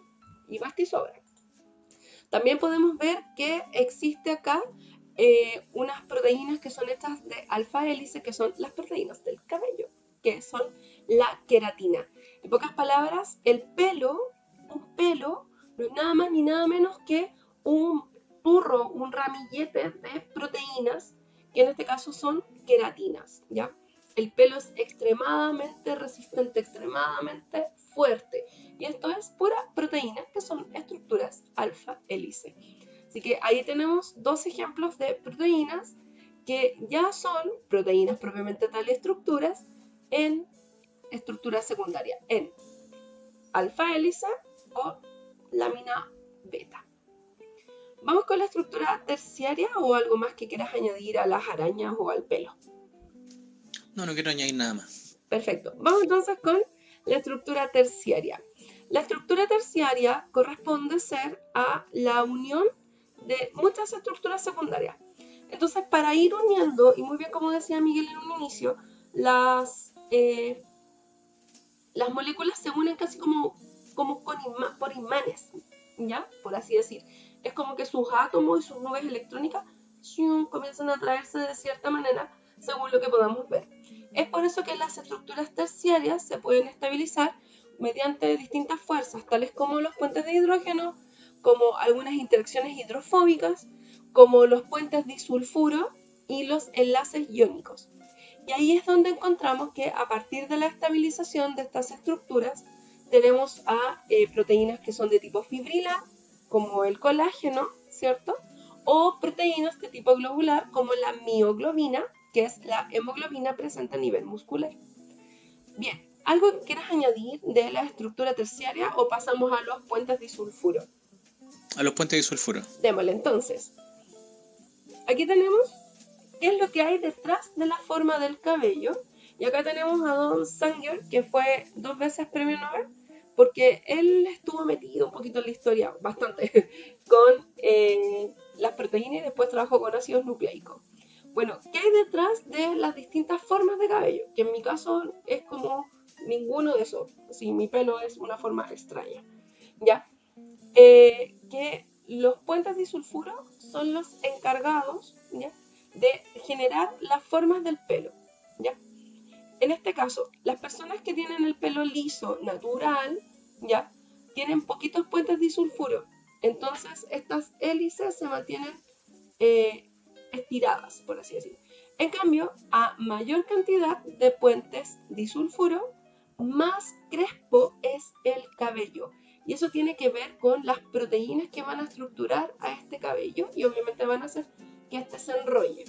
y basta y sobra. También podemos ver que existe acá unas proteínas que son hechas de alfa hélice, que son las proteínas del cabello, que son la queratina. En pocas palabras, un pelo, no es nada más ni nada menos que un turro, un ramillete de proteínas, que en este caso son queratinas, ¿ya? El pelo es extremadamente resistente, extremadamente fuerte. Y esto es pura proteína, que son estructuras alfa hélice. Así que ahí tenemos dos ejemplos de proteínas que ya son proteínas propiamente tal estructuras en estructura secundaria, en alfa hélice o lámina beta. Vamos con la estructura terciaria o algo más que quieras añadir a las arañas o al pelo. No quiero añadir nada más. Perfecto. Vamos entonces con la estructura terciaria. La estructura terciaria corresponde ser a la unión de muchas estructuras secundarias. Entonces, para ir uniendo, y muy bien como decía Miguel en un inicio, las moléculas se unen casi como por imanes, ¿ya? Por así decir. Es como que sus átomos y sus nubes electrónicas comienzan a atraerse de cierta manera según lo que podamos ver. Es por eso que las estructuras terciarias se pueden estabilizar mediante distintas fuerzas, tales como los puentes de hidrógeno, como algunas interacciones hidrofóbicas, como los puentes disulfuro y los enlaces iónicos. Y ahí es donde encontramos que a partir de la estabilización de estas estructuras tenemos a proteínas que son de tipo fibrila, como el colágeno, ¿cierto? O proteínas de tipo globular, como la mioglobina, que es la hemoglobina presente a nivel muscular. Bien, ¿algo que quieras añadir de la estructura terciaria o pasamos a los puentes disulfuro? A los puentes de sulfuro. Démosle entonces. Aquí tenemos qué es lo que hay detrás de la forma del cabello. Y acá tenemos a Don Sanger, que fue 2 veces premio Nobel, porque él estuvo metido un poquito en la historia, bastante, con las proteínas y después trabajó con ácidos nucleicos. Bueno, ¿qué hay detrás de las distintas formas de cabello? Que en mi caso es como ninguno de esos. Si mi pelo es una forma extraña. ¿Ya? Que los puentes disulfuro son los encargados, ¿ya?, de generar las formas del pelo, ¿ya? En este caso, las personas que tienen el pelo liso, natural, ¿ya?, tienen poquitos puentes disulfuro. Entonces, estas hélices se mantienen estiradas, por así decirlo. En cambio, a mayor cantidad de puentes disulfuro, más crespo es el cabello. Y eso tiene que ver con las proteínas que van a estructurar a este cabello y obviamente van a hacer que este se enrolle.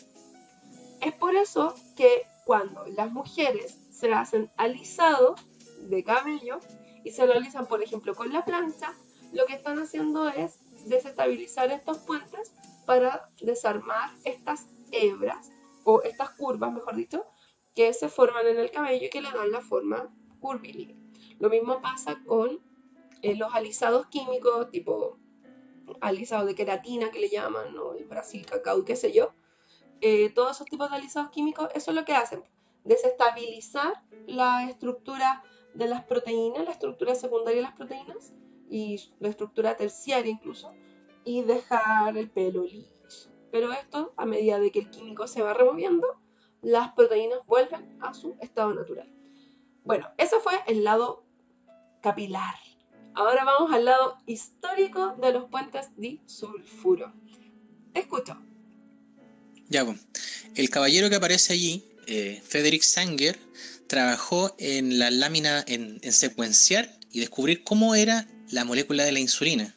Es por eso que cuando las mujeres se hacen alisado de cabello y se lo alisan, por ejemplo, con la plancha, lo que están haciendo es desestabilizar estos puentes para desarmar estas hebras, o estas curvas, mejor dicho, que se forman en el cabello y que le dan la forma curvilínea. Lo mismo pasa con los alisados químicos, tipo alisado de queratina que le llaman, ¿no?, el Brasil cacao, qué sé yo. Todos esos tipos de alisados químicos, eso es lo que hacen, desestabilizar la estructura de las proteínas, la estructura secundaria de las proteínas y la estructura terciaria incluso, y dejar el pelo liso. Pero esto, a medida de que el químico se va removiendo, las proteínas vuelven a su estado natural. Bueno, ese fue el lado capilar. Ahora vamos al lado histórico de los puentes disulfuro. Te escucho. Ya, pues. El caballero que aparece allí, Frederick Sanger, trabajó en la lámina en secuenciar y descubrir cómo era la molécula de la insulina.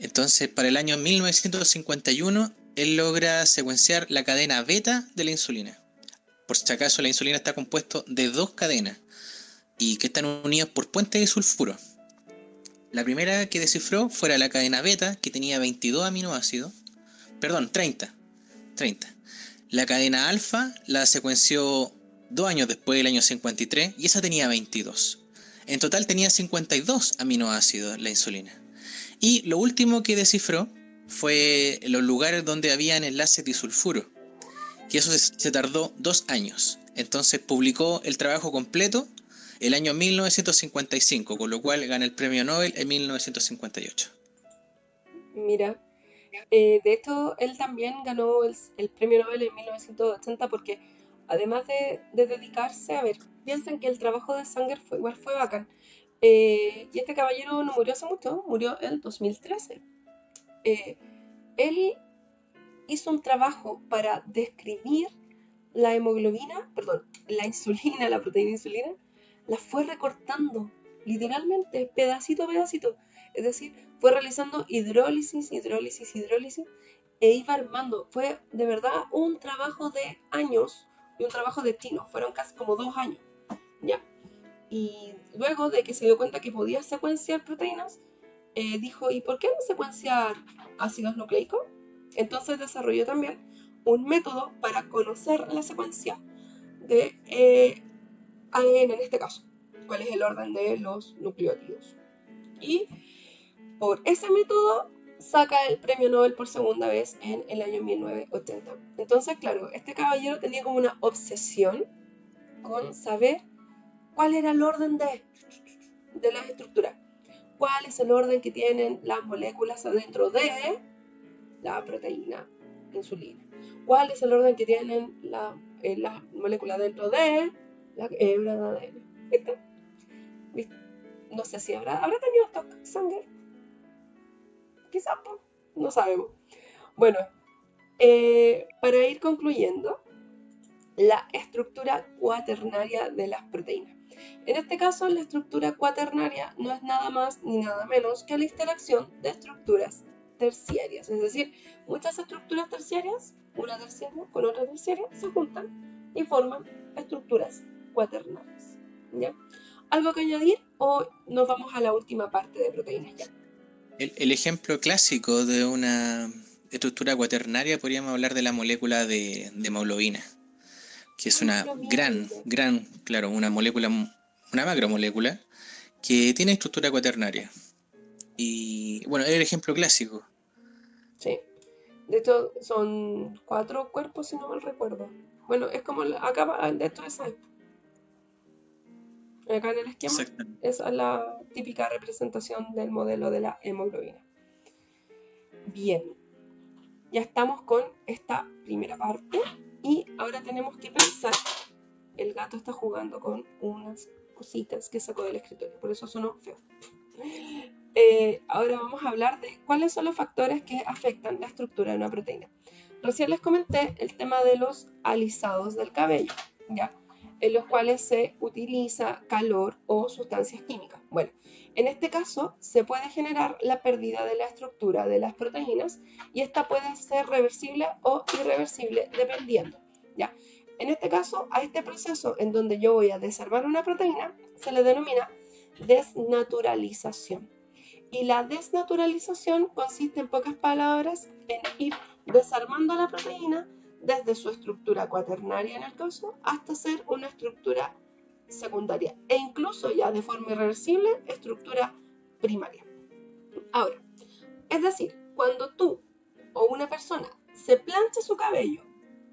Entonces, para el año 1951, él logra secuenciar la cadena beta de la insulina. Por si acaso, la insulina está compuesto de 2 cadenas y que están unidas por puentes de sulfuro. La primera que descifró fue la cadena beta, que tenía 22 aminoácidos. Perdón, 30. La cadena alfa la secuenció 2 años después, del año 53, y esa tenía 22. En total tenía 52 aminoácidos la insulina. Y lo último que descifró fue los lugares donde habían enlaces disulfuro, que eso se tardó 2 años. Entonces publicó el trabajo completo el año 1955, con lo cual gana el premio Nobel en 1958. Mira, de hecho, él también ganó el premio Nobel en 1980 porque además de dedicarse, a ver, piensen que el trabajo de Sanger igual fue bacán. Y este caballero no murió hace mucho, murió en 2013. Él hizo un trabajo para describir la hemoglobina, perdón, la insulina, la proteína insulina, la fue recortando, literalmente, pedacito a pedacito. Es decir, fue realizando hidrólisis, e iba armando. Fue de verdad un trabajo de años y un trabajo de chino. Fueron casi como 2 años, ¿ya? Y luego de que se dio cuenta que podía secuenciar proteínas, dijo, ¿y por qué no secuenciar ácidos nucleicos? Entonces desarrolló también un método para conocer la secuencia de ADN en este caso, cuál es el orden de los nucleótidos. Y por ese método saca el premio Nobel por segunda vez en el año 1980. Entonces, claro, este caballero tenía como una obsesión con saber cuál era el orden de las estructuras, cuál es el orden que tienen las moléculas adentro de la proteína insulina, cuál es el orden que tienen las moléculas dentro de la hebra de ADN. ¿Viste? No sé si habrá tenido esto Sanger, quizás, no sabemos. Bueno, para ir concluyendo, la estructura cuaternaria de las proteínas. En este caso, la estructura cuaternaria no es nada más ni nada menos que la interacción de estructuras terciarias. Es decir, muchas estructuras terciarias, una terciaria con otra terciaria, se juntan y forman estructuras cuaternarias. ¿Ya? ¿Algo que añadir o nos vamos a la última parte de proteínas ya? El ejemplo clásico de una estructura cuaternaria, podríamos hablar de la molécula de hemoglobina, que es una Hemoglobina. claro, una molécula, una macromolécula que tiene estructura cuaternaria. Y bueno, es el ejemplo clásico. Sí. De hecho, son 4 cuerpos, si no mal recuerdo. Bueno, es como acá dentro de esa. Acá en el esquema, Exactamente. esa es la típica representación del modelo de la hemoglobina. Bien, ya estamos con esta primera parte y ahora tenemos que pensar, el gato está jugando con unas cositas que sacó del escritorio, por eso sonó feo. Ahora vamos a hablar de cuáles son los factores que afectan la estructura de una proteína. Recién les comenté el tema de los alisados del cabello, ¿ya? En los cuales se utiliza calor o sustancias químicas. Bueno, en este caso se puede generar la pérdida de la estructura de las proteínas y esta puede ser reversible o irreversible dependiendo, ¿ya? En este caso, a este proceso en donde yo voy a desarmar una proteína se le denomina desnaturalización. Y la desnaturalización consiste, en pocas palabras, en ir desarmando la proteína desde su estructura cuaternaria en el caso hasta ser una estructura secundaria e incluso ya de forma irreversible estructura primaria. Ahora, es decir, cuando tú o una persona se plancha su cabello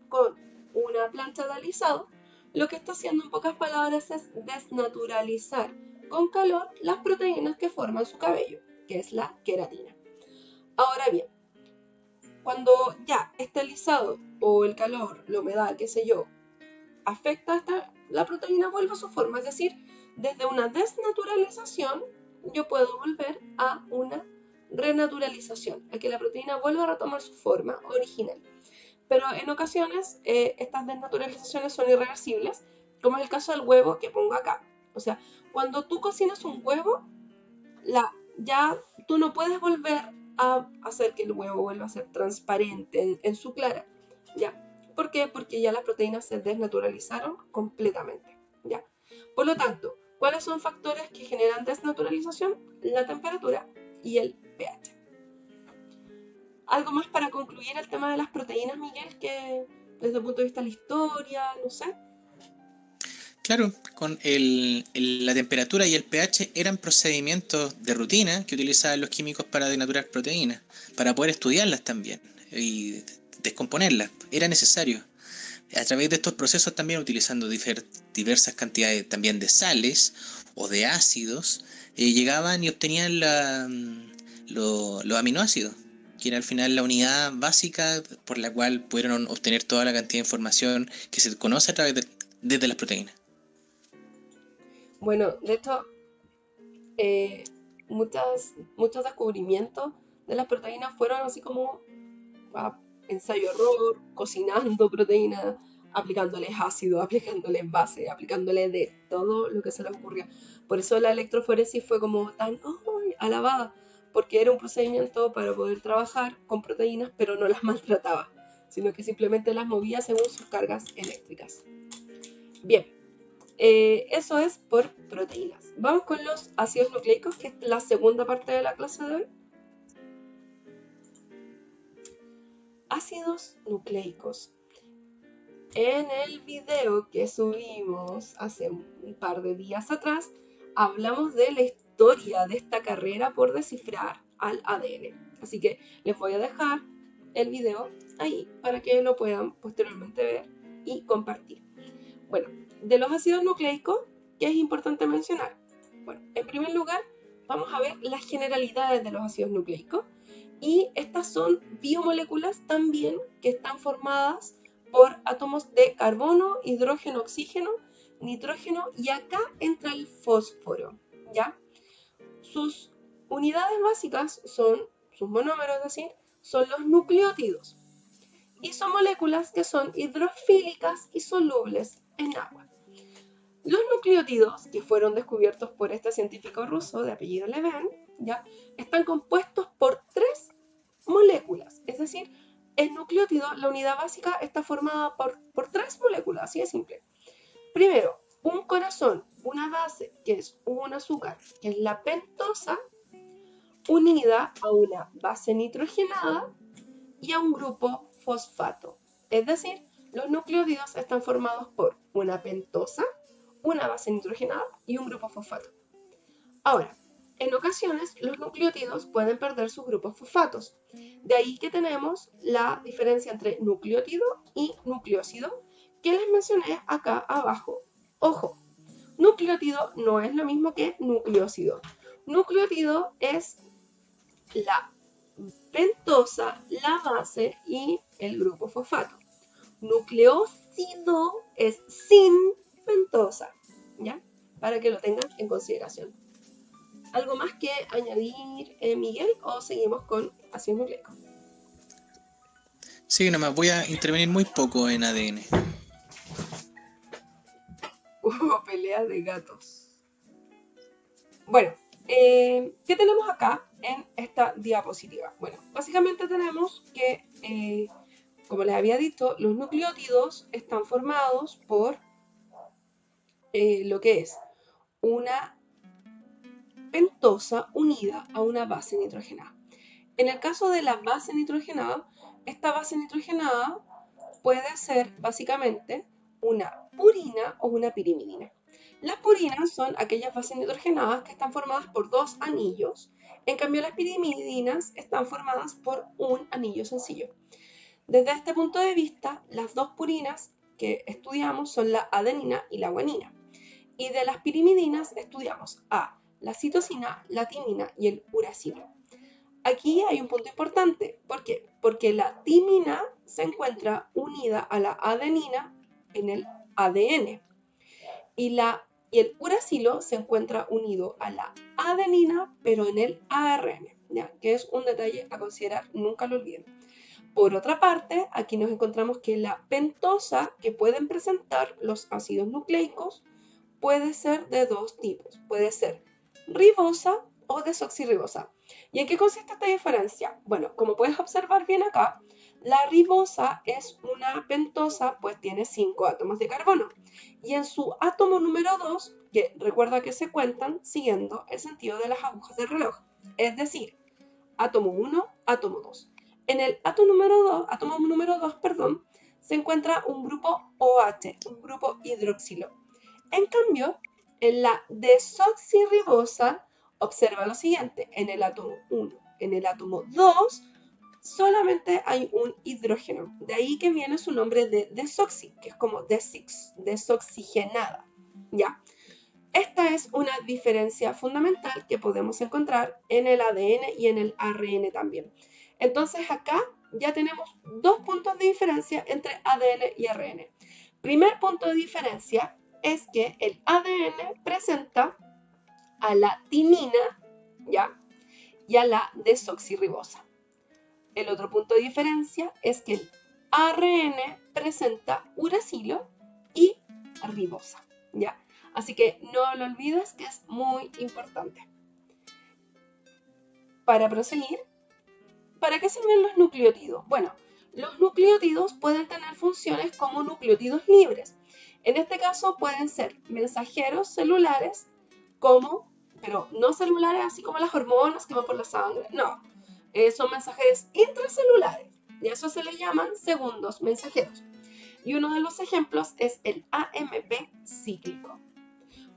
con una plancha de alisado, lo que está haciendo en pocas palabras es desnaturalizar con calor las proteínas que forman su cabello, que es la queratina. Ahora bien, cuando ya este alisado o el calor, la humedad, qué sé yo, afecta hasta la proteína vuelve a su forma, es decir, desde una desnaturalización yo puedo volver a una renaturalización, a que la proteína vuelva a retomar su forma original. Pero en ocasiones estas desnaturalizaciones son irreversibles, como es el caso del huevo que pongo acá. O sea, cuando tú cocinas un huevo, ya tú no puedes volver a hacer que el huevo vuelva a ser transparente en su clara. ¿Ya? ¿Por qué? Porque ya las proteínas se desnaturalizaron completamente. ¿Ya? Por lo tanto, ¿cuáles son factores que generan desnaturalización? La temperatura y el pH. ¿Algo más para concluir el tema de las proteínas, Miguel, que desde el punto de vista de la historia, no sé? Claro, con la temperatura y el pH eran procedimientos de rutina que utilizaban los químicos para denaturar proteínas, para poder estudiarlas también y descomponerlas. Era necesario. A través de estos procesos también utilizando diversas cantidades también de sales o de ácidos, llegaban y obtenían los aminoácidos, que era al final la unidad básica por la cual pudieron obtener toda la cantidad de información que se conoce a través desde las proteínas. Bueno, de hecho, muchos descubrimientos de las proteínas fueron así como a ensayo-error, cocinando proteínas, aplicándoles ácido, aplicándoles base, aplicándoles de todo lo que se les ocurrió. Por eso la electroforesis fue como tan alabada, porque era un procedimiento para poder trabajar con proteínas, pero no las maltrataba, sino que simplemente las movía según sus cargas eléctricas. Bien, eso es por proteínas. Vamos con los ácidos nucleicos, que es la segunda parte de la clase de hoy. Ácidos nucleicos. En el video que subimos hace un par de días atrás, hablamos de la historia de esta carrera por descifrar al ADN. Así que les voy a dejar el video ahí para que lo puedan posteriormente ver y compartir. Bueno, de los ácidos nucleicos, ¿qué es importante mencionar? Bueno, en primer lugar, vamos a ver las generalidades de los ácidos nucleicos. Y estas son biomoléculas también que están formadas por átomos de carbono, hidrógeno, oxígeno, nitrógeno y acá entra el fósforo, ¿ya? Sus unidades básicas son, sus monómeros, es decir, son los nucleótidos. Y son moléculas que son hidrofílicas y solubles en agua. Los nucleótidos, que fueron descubiertos por este científico ruso de apellido Leven, ¿ya? Están compuestos por 3 moléculas, es decir, el nucleótido, la unidad básica, está formada por 3 moléculas, así de simple. Primero, un corazón, una base, que es un azúcar, que es la pentosa, unida a una base nitrogenada y a un grupo fosfato. Es decir, los nucleótidos están formados por una pentosa, una base nitrogenada y un grupo fosfato. Ahora, en ocasiones los nucleótidos pueden perder sus grupos fosfatos. De ahí que tenemos la diferencia entre nucleótido y nucleósido que les mencioné acá abajo. Ojo, nucleótido no es lo mismo que nucleósido. Nucleótido es la pentosa, la base y el grupo fosfato. Nucleósido es sin pentosa, ¿ya? Para que lo tengan en consideración. ¿Algo más que añadir, Miguel, o seguimos con ácidos nucleicos? Sí, nomás voy a intervenir muy poco en ADN. Hubo pelea de gatos. Bueno, ¿qué tenemos acá en esta diapositiva? Bueno, básicamente tenemos que, como les había dicho, los nucleótidos están formados por lo que es una pentosa unida a una base nitrogenada. En el caso de la base nitrogenada, esta base nitrogenada puede ser básicamente una purina o una pirimidina. Las purinas son aquellas bases nitrogenadas que están formadas por dos anillos, en cambio las pirimidinas están formadas por un anillo sencillo. Desde este punto de vista, las dos purinas que estudiamos son la adenina y la guanina. Y de las pirimidinas estudiamos la citosina, la timina y el uracilo. Aquí hay un punto importante. ¿Por qué? Porque la timina se encuentra unida a la adenina en el ADN y el uracilo se encuentra unido a la adenina pero en el ARN, ¿ya? Que es un detalle a considerar, nunca lo olviden. Por otra parte, aquí nos encontramos que la pentosa que pueden presentar los ácidos nucleicos puede ser de dos tipos. Puede ser ribosa o desoxirribosa. ¿Y en qué consiste esta diferencia? Bueno, como puedes observar bien acá, la ribosa es una pentosa, pues tiene 5 átomos de carbono. Y en su átomo número 2, que recuerda que se cuentan siguiendo el sentido de las agujas del reloj, es decir, átomo 1, átomo 2. En el átomo número 2, se encuentra un grupo OH, un grupo hidroxilo. En cambio, en la desoxirribosa, observa lo siguiente, en el átomo 1, en el átomo 2, solamente hay un hidrógeno. De ahí que viene su nombre de desoxi, que es como desoxigenada. ¿Ya? Esta es una diferencia fundamental que podemos encontrar en el ADN y en el ARN también. Entonces acá ya tenemos dos puntos de diferencia entre ADN y ARN. Primer punto de diferencia es que el ADN presenta a la timina, ¿ya? Y a la desoxirribosa. El otro punto de diferencia es que el ARN presenta uracilo y ribosa, ¿ya? Así que no lo olvides, que es muy importante. Para proseguir, ¿para qué sirven los nucleótidos? Bueno, los nucleótidos pueden tener funciones como nucleótidos libres. En este caso pueden ser mensajeros celulares pero no celulares así como las hormonas que van por la sangre, no. Son mensajeros intracelulares y a eso se les llaman segundos mensajeros. Y uno de los ejemplos es el AMP cíclico.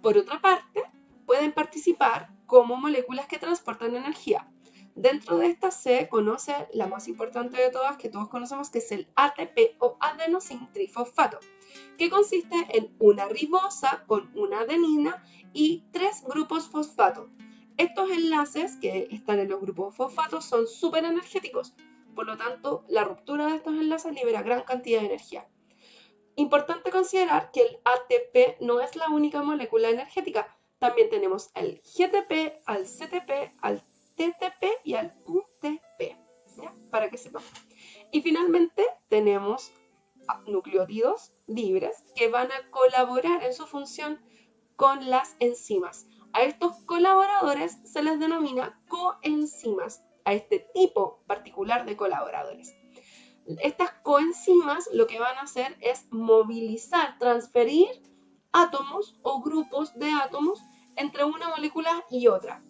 Por otra parte, pueden participar como moléculas que transportan energía. Dentro de estas se conoce la más importante de todas, que todos conocemos, que es el ATP o adenosintrifosfato, que consiste en una ribosa con una adenina y 3 grupos fosfato. Estos enlaces que están en los grupos fosfatos son súper energéticos, por lo tanto, la ruptura de estos enlaces libera gran cantidad de energía. Importante considerar que el ATP no es la única molécula energética. También tenemos al GTP, al CTP, al TTP y al UTP, ¿ya? Para que sepan. Y finalmente tenemos nucleótidos libres que van a colaborar en su función con las enzimas. A estos colaboradores se les denomina coenzimas, a este tipo particular de colaboradores. Estas coenzimas lo que van a hacer es movilizar, transferir átomos o grupos de átomos entre una molécula y otra.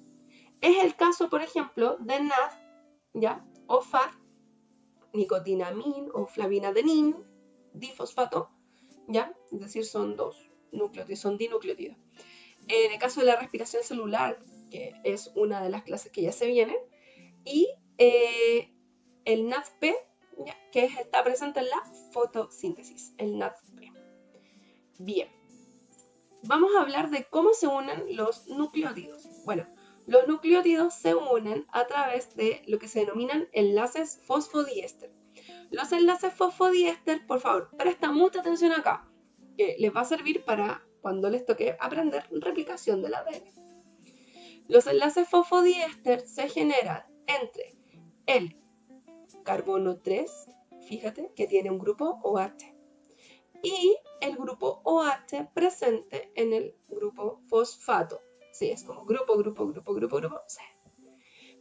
Es el caso, por ejemplo, de NAD, ¿ya? O FAD, nicotinamina o flavinadenina difosfato, ¿ya? Es decir, son dos nucleótidos, son dinucleótidos. En el caso de la respiración celular, que es una de las clases que ya se viene, y el NADP, ¿ya? Que está presente en la fotosíntesis, el NADP. Bien, vamos a hablar de cómo se unen los nucleótidos. Bueno, los nucleótidos se unen a través de lo que se denominan enlaces fosfodiéster. Los enlaces fosfodiéster, por favor, presta mucha atención acá, que les va a servir para cuando les toque aprender replicación del ADN. Los enlaces fosfodiéster se generan entre el carbono 3, fíjate que tiene un grupo OH, y el grupo OH presente en el grupo fosfato. Sí, es como grupo, sí.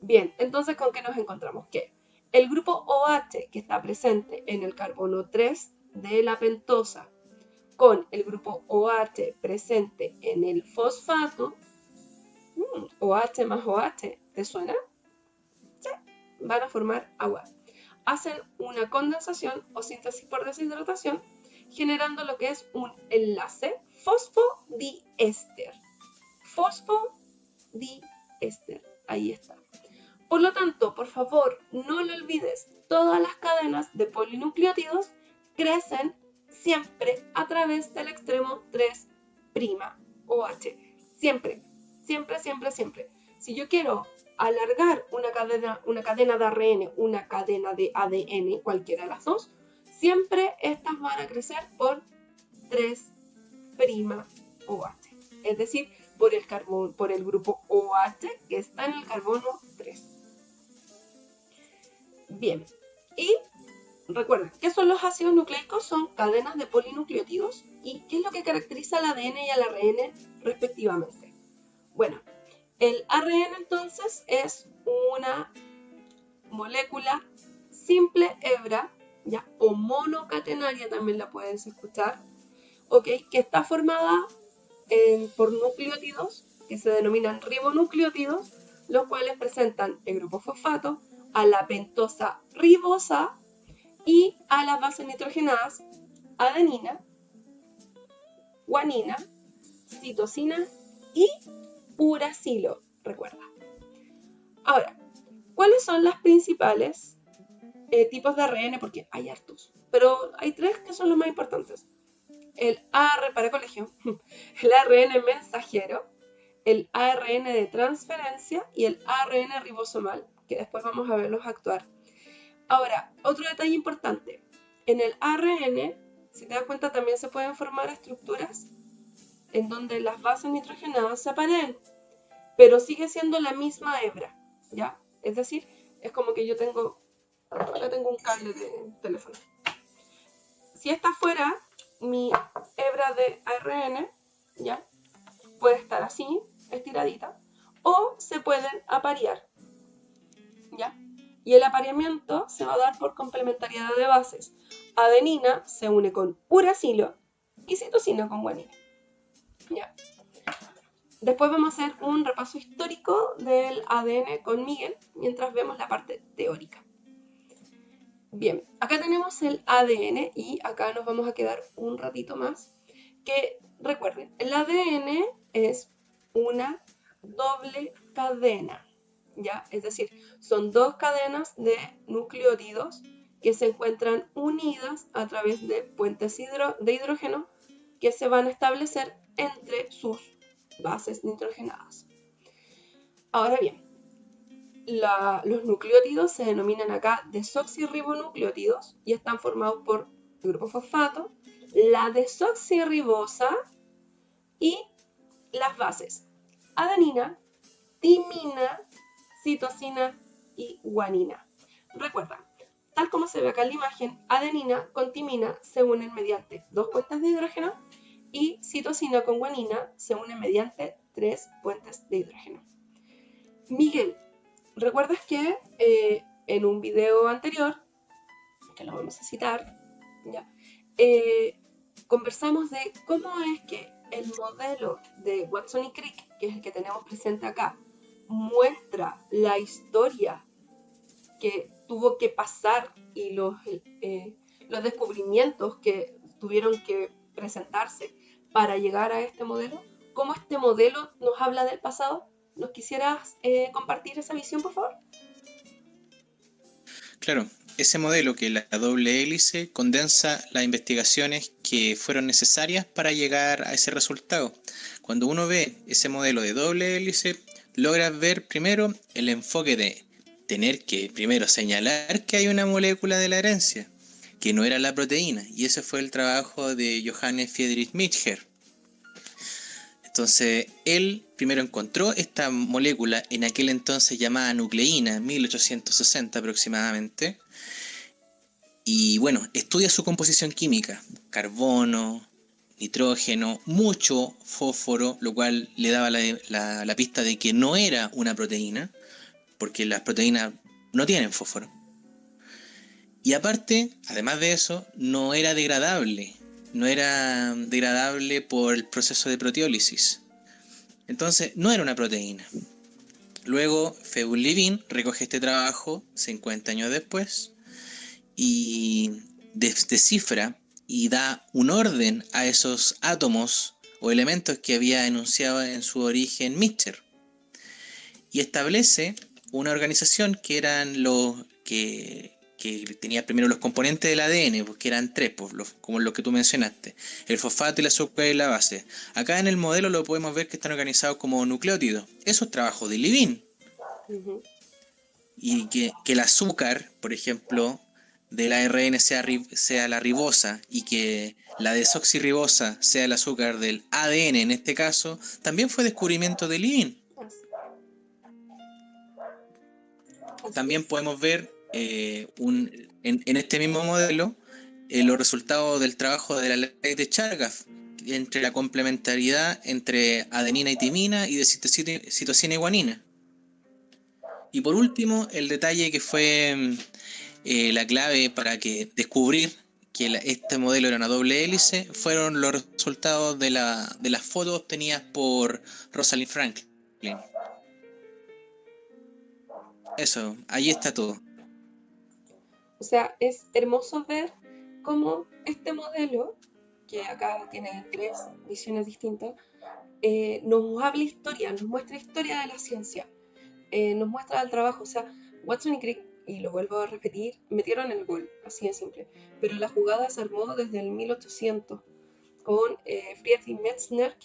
Bien, entonces, ¿con qué nos encontramos? Que el grupo OH que está presente en el carbono 3 de la pentosa con el grupo OH presente en el fosfato, OH más OH, ¿te suena? Sí, van a formar agua. Hacen una condensación o síntesis por deshidratación, generando lo que es un enlace fosfodiéster. Fosfodiéster, ahí está. Por lo tanto, por favor, no lo olvides, todas las cadenas de polinucleótidos crecen siempre a través del extremo 3' OH. Siempre, siempre, siempre, siempre. Si yo quiero alargar una cadena de ARN, una cadena de ADN, cualquiera de las dos, siempre estas van a crecer por 3' OH. Es decir, por el grupo OH que está en el carbono 3. Bien, y recuerden, ¿qué son los ácidos nucleicos? Son cadenas de polinucleótidos. ¿Y qué es lo que caracteriza al ADN y al ARN respectivamente? Bueno, el ARN entonces es una molécula simple hebra, ¿ya? O monocatenaria también la puedes escuchar, ¿ok? Que está formada por nucleótidos que se denominan ribonucleótidos, los cuales presentan el grupo fosfato, a la pentosa ribosa y a las bases nitrogenadas adenina, guanina, citosina y uracilo, recuerda. Ahora, ¿cuáles son las principales tipos de ARN? Porque hay hartos, pero hay tres que son los más importantes. El ARN para colegio, el ARN mensajero, el ARN de transferencia y el ARN ribosomal, que después vamos a verlos actuar. Ahora, otro detalle importante, en el ARN, si te das cuenta, también se pueden formar estructuras en donde las bases nitrogenadas se aparean, pero sigue siendo la misma hebra, ¿ya? Es decir, es como que acá tengo un cable de teléfono. Si esta fuera mi hebra de ARN, ¿ya? Puede estar así, estiradita, o se pueden aparear, ¿ya? Y el apareamiento se va a dar por complementariedad de bases. Adenina se une con uracilo y citosina con guanina, ¿ya? Después vamos a hacer un repaso histórico del ADN con Miguel, mientras vemos la parte teórica. Bien, acá tenemos el ADN y acá nos vamos a quedar un ratito más. Que recuerden, el ADN es una doble cadena, ¿ya? Es decir, son dos cadenas de nucleótidos que se encuentran unidas a través de puentes de hidrógeno que se van a establecer entre sus bases nitrogenadas. Ahora bien, los nucleótidos se denominan acá desoxirribonucleótidos y están formados por el grupo fosfato, la desoxirribosa y las bases adenina, timina, citosina y guanina. Recuerda, tal como se ve acá en la imagen, adenina con timina se unen mediante dos puentes de hidrógeno y citosina con guanina se unen mediante 3 puentes de hidrógeno. Miguel, ¿recuerdas que en un video anterior, que lo vamos a citar, ¿ya? Conversamos de cómo es que el modelo de Watson y Crick, que es el que tenemos presente acá, muestra la historia que tuvo que pasar y los descubrimientos que tuvieron que presentarse para llegar a este modelo, cómo este modelo nos habla del pasado. ¿Nos quisieras compartir esa visión, por favor? Claro, ese modelo que la doble hélice condensa las investigaciones que fueron necesarias para llegar a ese resultado. Cuando uno ve ese modelo de doble hélice, logras ver primero el enfoque de tener que primero señalar que hay una molécula de la herencia, que no era la proteína, y ese fue el trabajo de Johannes Friedrich Michener. Entonces, él primero encontró esta molécula en aquel entonces llamada nucleína, 1860 aproximadamente, y bueno, estudia su composición química, carbono, nitrógeno, mucho fósforo, lo cual le daba la pista de que no era una proteína, porque las proteínas no tienen fósforo. Y aparte, además de eso, no era degradable por el proceso de proteólisis. Entonces, no era una proteína. Luego, Feuille Levin recoge este trabajo 50 años después y descifra y da un orden a esos átomos o elementos que había enunciado en su origen Michener. Y establece una organización que eran los que tenía primero los componentes del ADN, porque eran tres, como los que tú mencionaste, el fosfato, el azúcar y la base. Acá en el modelo lo podemos ver que están organizados como nucleótidos. Eso es trabajo de Levin. Uh-huh. Y que el azúcar, por ejemplo, del ARN sea la ribosa y que la desoxirribosa sea el azúcar del ADN en este caso, también fue descubrimiento de Levin. También podemos ver en este mismo modelo los resultados del trabajo de la ley de Chargaff entre la complementariedad entre adenina y timina y de citosina y guanina. Y por último, el detalle que fue la clave para descubrir que este modelo era una doble hélice fueron los resultados de las fotos obtenidas por Rosalind Franklin. Eso, ahí está todo. O sea, es hermoso ver cómo este modelo, que acá tiene 3 visiones distintas, nos habla historia, nos muestra historia de la ciencia, nos muestra el trabajo. O sea, Watson y Crick, y lo vuelvo a repetir, metieron el gol, así de simple. Pero la jugada se armó desde el 1800 con Friedrich Metzner,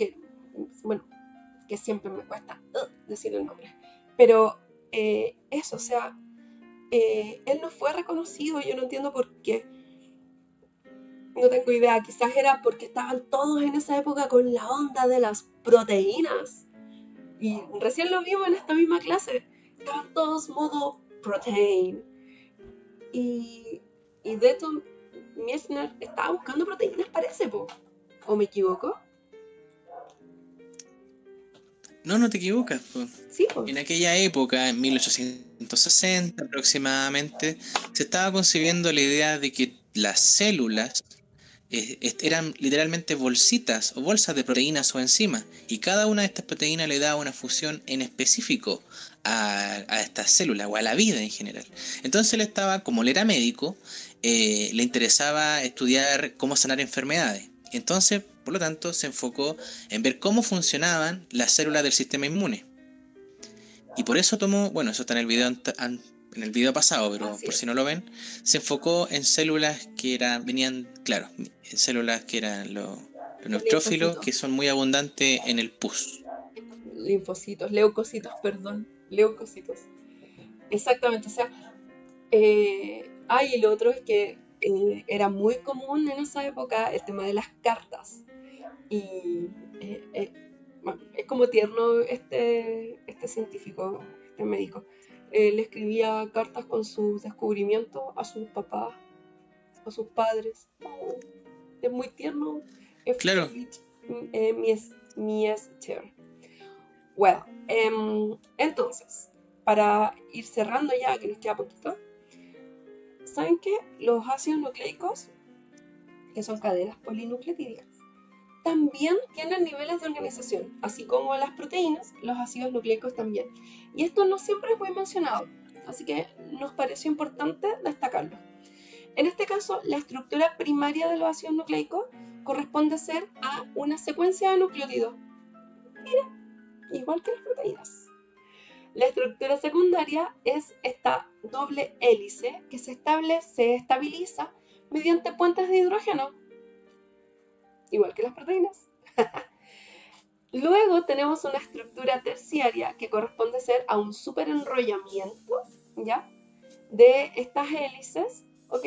bueno, que siempre me cuesta decir el nombre. Pero eso, o sea, él no fue reconocido, yo no entiendo por qué. No tengo idea, quizás era porque estaban todos en esa época con la onda de las proteínas. Y recién lo vimos en esta misma clase. Estaban todos modo protein. Y de hecho, Miesner estaba buscando proteínas, parece, po. ¿O me equivoco? No te equivocas. Sí, po. En aquella época, en 1860 aproximadamente, se estaba concibiendo la idea de que las células eran literalmente bolsitas o bolsas de proteínas o enzimas, y cada una de estas proteínas le daba una función en específico a estas células o a la vida en general. Entonces él estaba, como él era médico, le interesaba estudiar cómo sanar enfermedades. Entonces, por lo tanto, se enfocó en ver cómo funcionaban las células del sistema inmune. Y por eso tomó, bueno, eso está en el video pasado, pero por si no lo ven, se enfocó en células que venían, claro, en células que eran los neutrófilos, que son muy abundantes en el pus. Linfocitos, perdón, leucocitos. Exactamente, o sea, y lo otro es que era muy común en esa época el tema de las cartas. Y bueno, es como tierno este científico, este médico. Le escribía cartas con sus descubrimientos a sus papás, a sus padres. Oh, es muy tierno. Claro. Miester. Well, entonces, para ir cerrando ya, que nos queda poquito, ¿saben qué? Los ácidos nucleicos, que son cadenas polinucleotídicas, también tienen niveles de organización, así como las proteínas, los ácidos nucleicos también. Y esto no siempre es muy mencionado. así que nos pareció importante destacarlo. En este caso, la estructura primaria de los ácidos nucleicos corresponde ser a una secuencia de nucleótidos. Mira, igual que las proteínas. La estructura secundaria es esta doble hélice que se estabiliza mediante puentes de hidrógeno, igual que las proteínas. Luego tenemos una estructura terciaria que corresponde ser a un superenrollamiento, ¿ya?, de estas hélices, ¿ok?,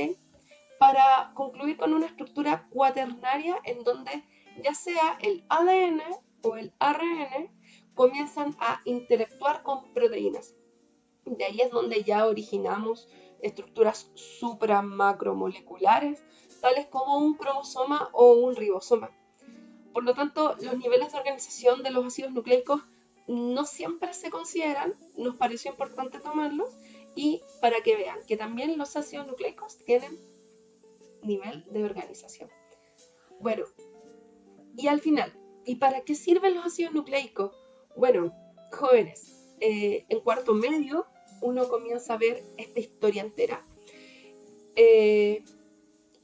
para concluir con una estructura cuaternaria en donde ya sea el ADN o el ARN comienzan a interactuar con proteínas. De ahí es donde ya originamos estructuras supramacromoleculares, tales como un cromosoma o un ribosoma. Por lo tanto, los niveles de organización de los ácidos nucleicos no siempre se consideran, nos pareció importante tomarlos, y para que vean que también los ácidos nucleicos tienen nivel de organización. Bueno, y al final, ¿y para qué sirven los ácidos nucleicos? Bueno, jóvenes, en cuarto medio uno comienza a ver esta historia entera y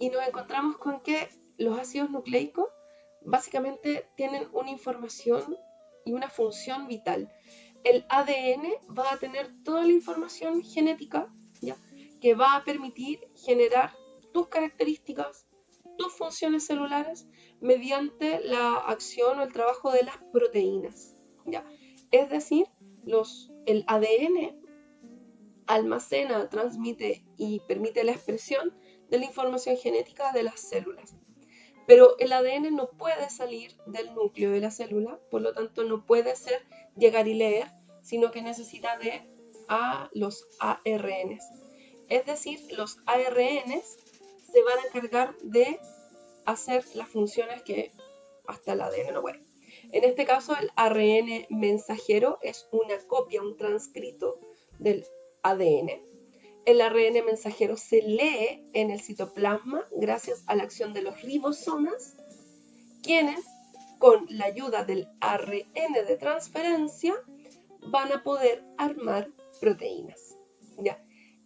nos encontramos con que los ácidos nucleicos básicamente tienen una información y una función vital. El ADN va a tener toda la información genética, ¿ya?, que va a permitir generar tus características, tus funciones celulares mediante la acción o el trabajo de las proteínas, ¿ya? Es decir, el ADN almacena, transmite y permite la expresión de la información genética de las células. Pero el ADN no puede salir del núcleo de la célula, por lo tanto no puede ser llegar y leer, sino que necesita de los ARNs. Es decir, los ARNs se van a encargar de hacer las funciones que hasta el ADN no puede. En este caso, el ARN mensajero es una copia, un transcrito del ADN. El ARN mensajero se lee en el citoplasma gracias a la acción de los ribosomas, quienes, con la ayuda del ARN de transferencia, van a poder armar proteínas, ¿ya?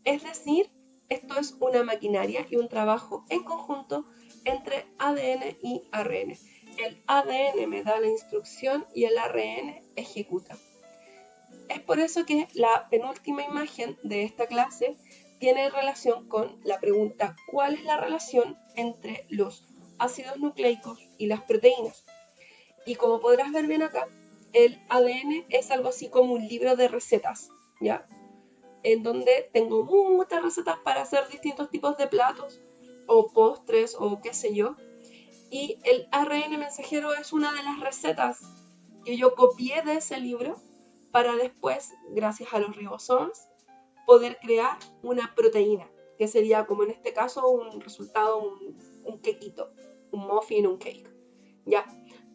Es decir, esto es una maquinaria y un trabajo en conjunto entre ADN y ARN. El ADN me da la instrucción y el ARN ejecuta. Es por eso que la penúltima imagen de esta clase tiene relación con la pregunta: ¿cuál es la relación entre los ácidos nucleicos y las proteínas? Y como podrás ver bien acá, el ADN es algo así como un libro de recetas, ¿ya?, en donde tengo muchas recetas para hacer distintos tipos de platos o postres o qué sé yo. Y el ARN mensajero es una de las recetas que yo copié de ese libro para después, gracias a los ribosomas, poder crear una proteína, que sería, como en este caso, un resultado, un quequito, un muffin, un cake, ¿ya?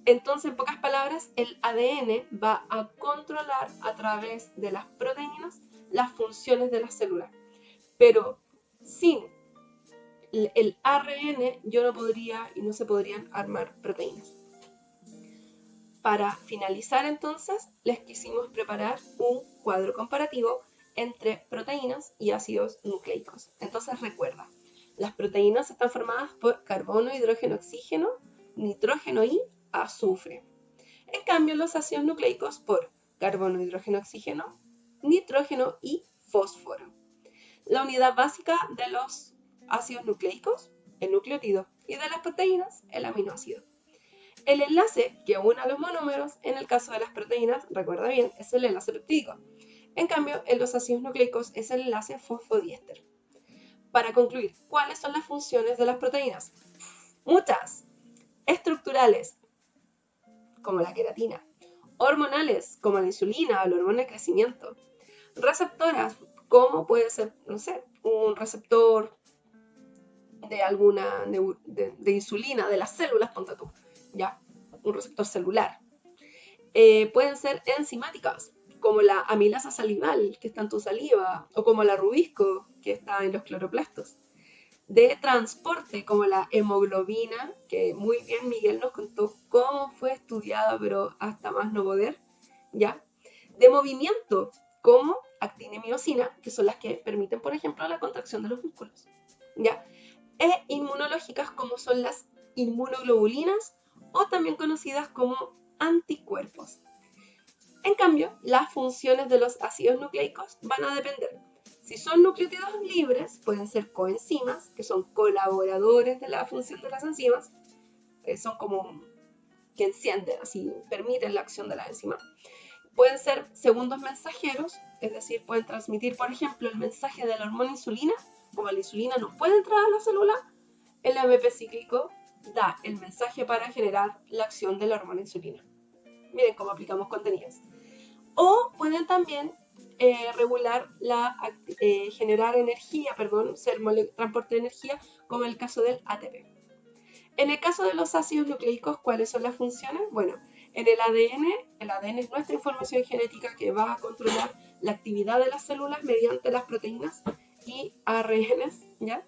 Entonces, en pocas palabras, el ADN va a controlar a través de las proteínas las funciones de las células. Pero sin el ARN yo no podría y no se podrían armar proteínas. Para finalizar entonces, les quisimos preparar un cuadro comparativo entre proteínas y ácidos nucleicos. Entonces recuerda, las proteínas están formadas por carbono, hidrógeno, oxígeno, nitrógeno y azufre. En cambio, los ácidos nucleicos por carbono, hidrógeno, oxígeno, nitrógeno y fósforo. La unidad básica de los ácidos nucleicos, el nucleótido, y de las proteínas, el aminoácido. El enlace que une a los monómeros, en el caso de las proteínas, recuerda bien, es el enlace peptídico. En cambio, en los ácidos nucleicos es el enlace fosfodiéster. Para concluir, ¿cuáles son las funciones de las proteínas? Muchas. Estructurales, como la queratina. Hormonales, como la insulina o la hormona de crecimiento. Receptoras, como puede ser, no sé, un receptor de alguna de insulina, de las células, ponte tú, ¿ya? Un receptor celular. Pueden ser enzimáticas, como la amilasa salival, que está en tu saliva, o como la rubisco, que está en los cloroplastos. De transporte, como la hemoglobina, que muy bien Miguel nos contó cómo fue estudiada, pero hasta más no poder, ¿ya? De movimiento, como actina y miosina, que son las que permiten, por ejemplo, la contracción de los músculos, ¿ya? E inmunológicas, como son las inmunoglobulinas, o también conocidas como anticuerpos. En cambio, las funciones de los ácidos nucleicos van a depender. Si son nucleótidos libres, pueden ser coenzimas, que son colaboradores de la función de las enzimas, son como que encienden, así permiten la acción de la enzima. Pueden ser segundos mensajeros, es decir, pueden transmitir, por ejemplo, el mensaje de la hormona insulina. Como la insulina no puede entrar a la célula, el AMP cíclico da el mensaje para generar la acción de la hormona insulina. Miren cómo aplicamos contenidos. O pueden también regular generar energía, ser transporte de energía, como en el caso del ATP. En el caso de los ácidos nucleicos, ¿cuáles son las funciones? Bueno, en el ADN es nuestra información genética que va a controlar la actividad de las células mediante las proteínas y ARNs, ¿ya?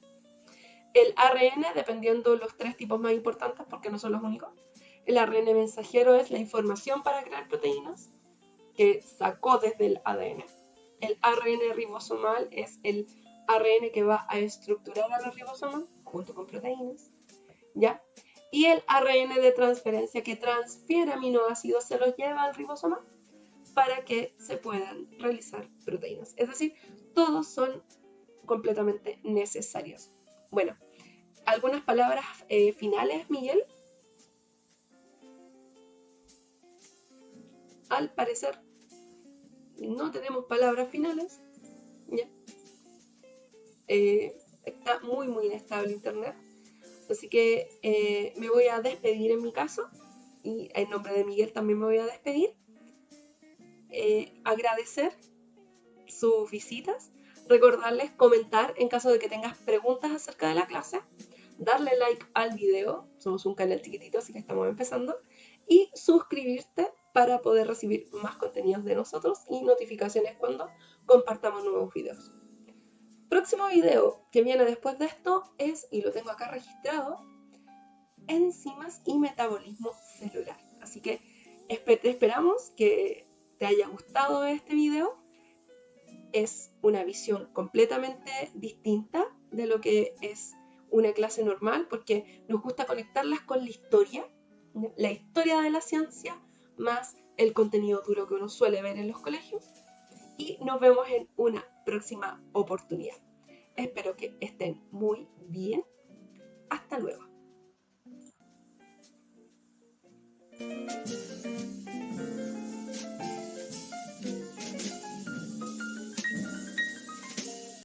El ARN, dependiendo los 3 tipos más importantes, porque no son los únicos. El ARN mensajero es la información para crear proteínas, que sacó desde el ADN. El ARN ribosomal es el ARN que va a estructurar a los ribosomas junto con proteínas, ¿ya? Y el ARN de transferencia, que transfiere aminoácidos, se los lleva al ribosoma para que se puedan realizar proteínas. Es decir, todos son completamente necesarios. Bueno, ¿algunas palabras finales, Miguel? Al parecer no tenemos palabras finales. ¿Ya? Está muy inestable internet, así que me voy a despedir en mi caso, y en nombre de Miguel también me voy a despedir. Agradecer sus visitas, recordarles comentar en caso de que tengas preguntas acerca de la clase, darle like al video, somos un canal chiquitito así que estamos empezando, y suscribirte para poder recibir más contenidos de nosotros y notificaciones cuando compartamos nuevos videos. Próximo video que viene después de esto es, y lo tengo acá registrado, enzimas y metabolismo celular. Así que esperamos que te haya gustado este video. Es una visión completamente distinta de lo que es una clase normal, porque nos gusta conectarlas con la historia de la ciencia, más el contenido duro que uno suele ver en los colegios. Y nos vemos en una próxima oportunidad. Espero que estén muy bien. Hasta luego.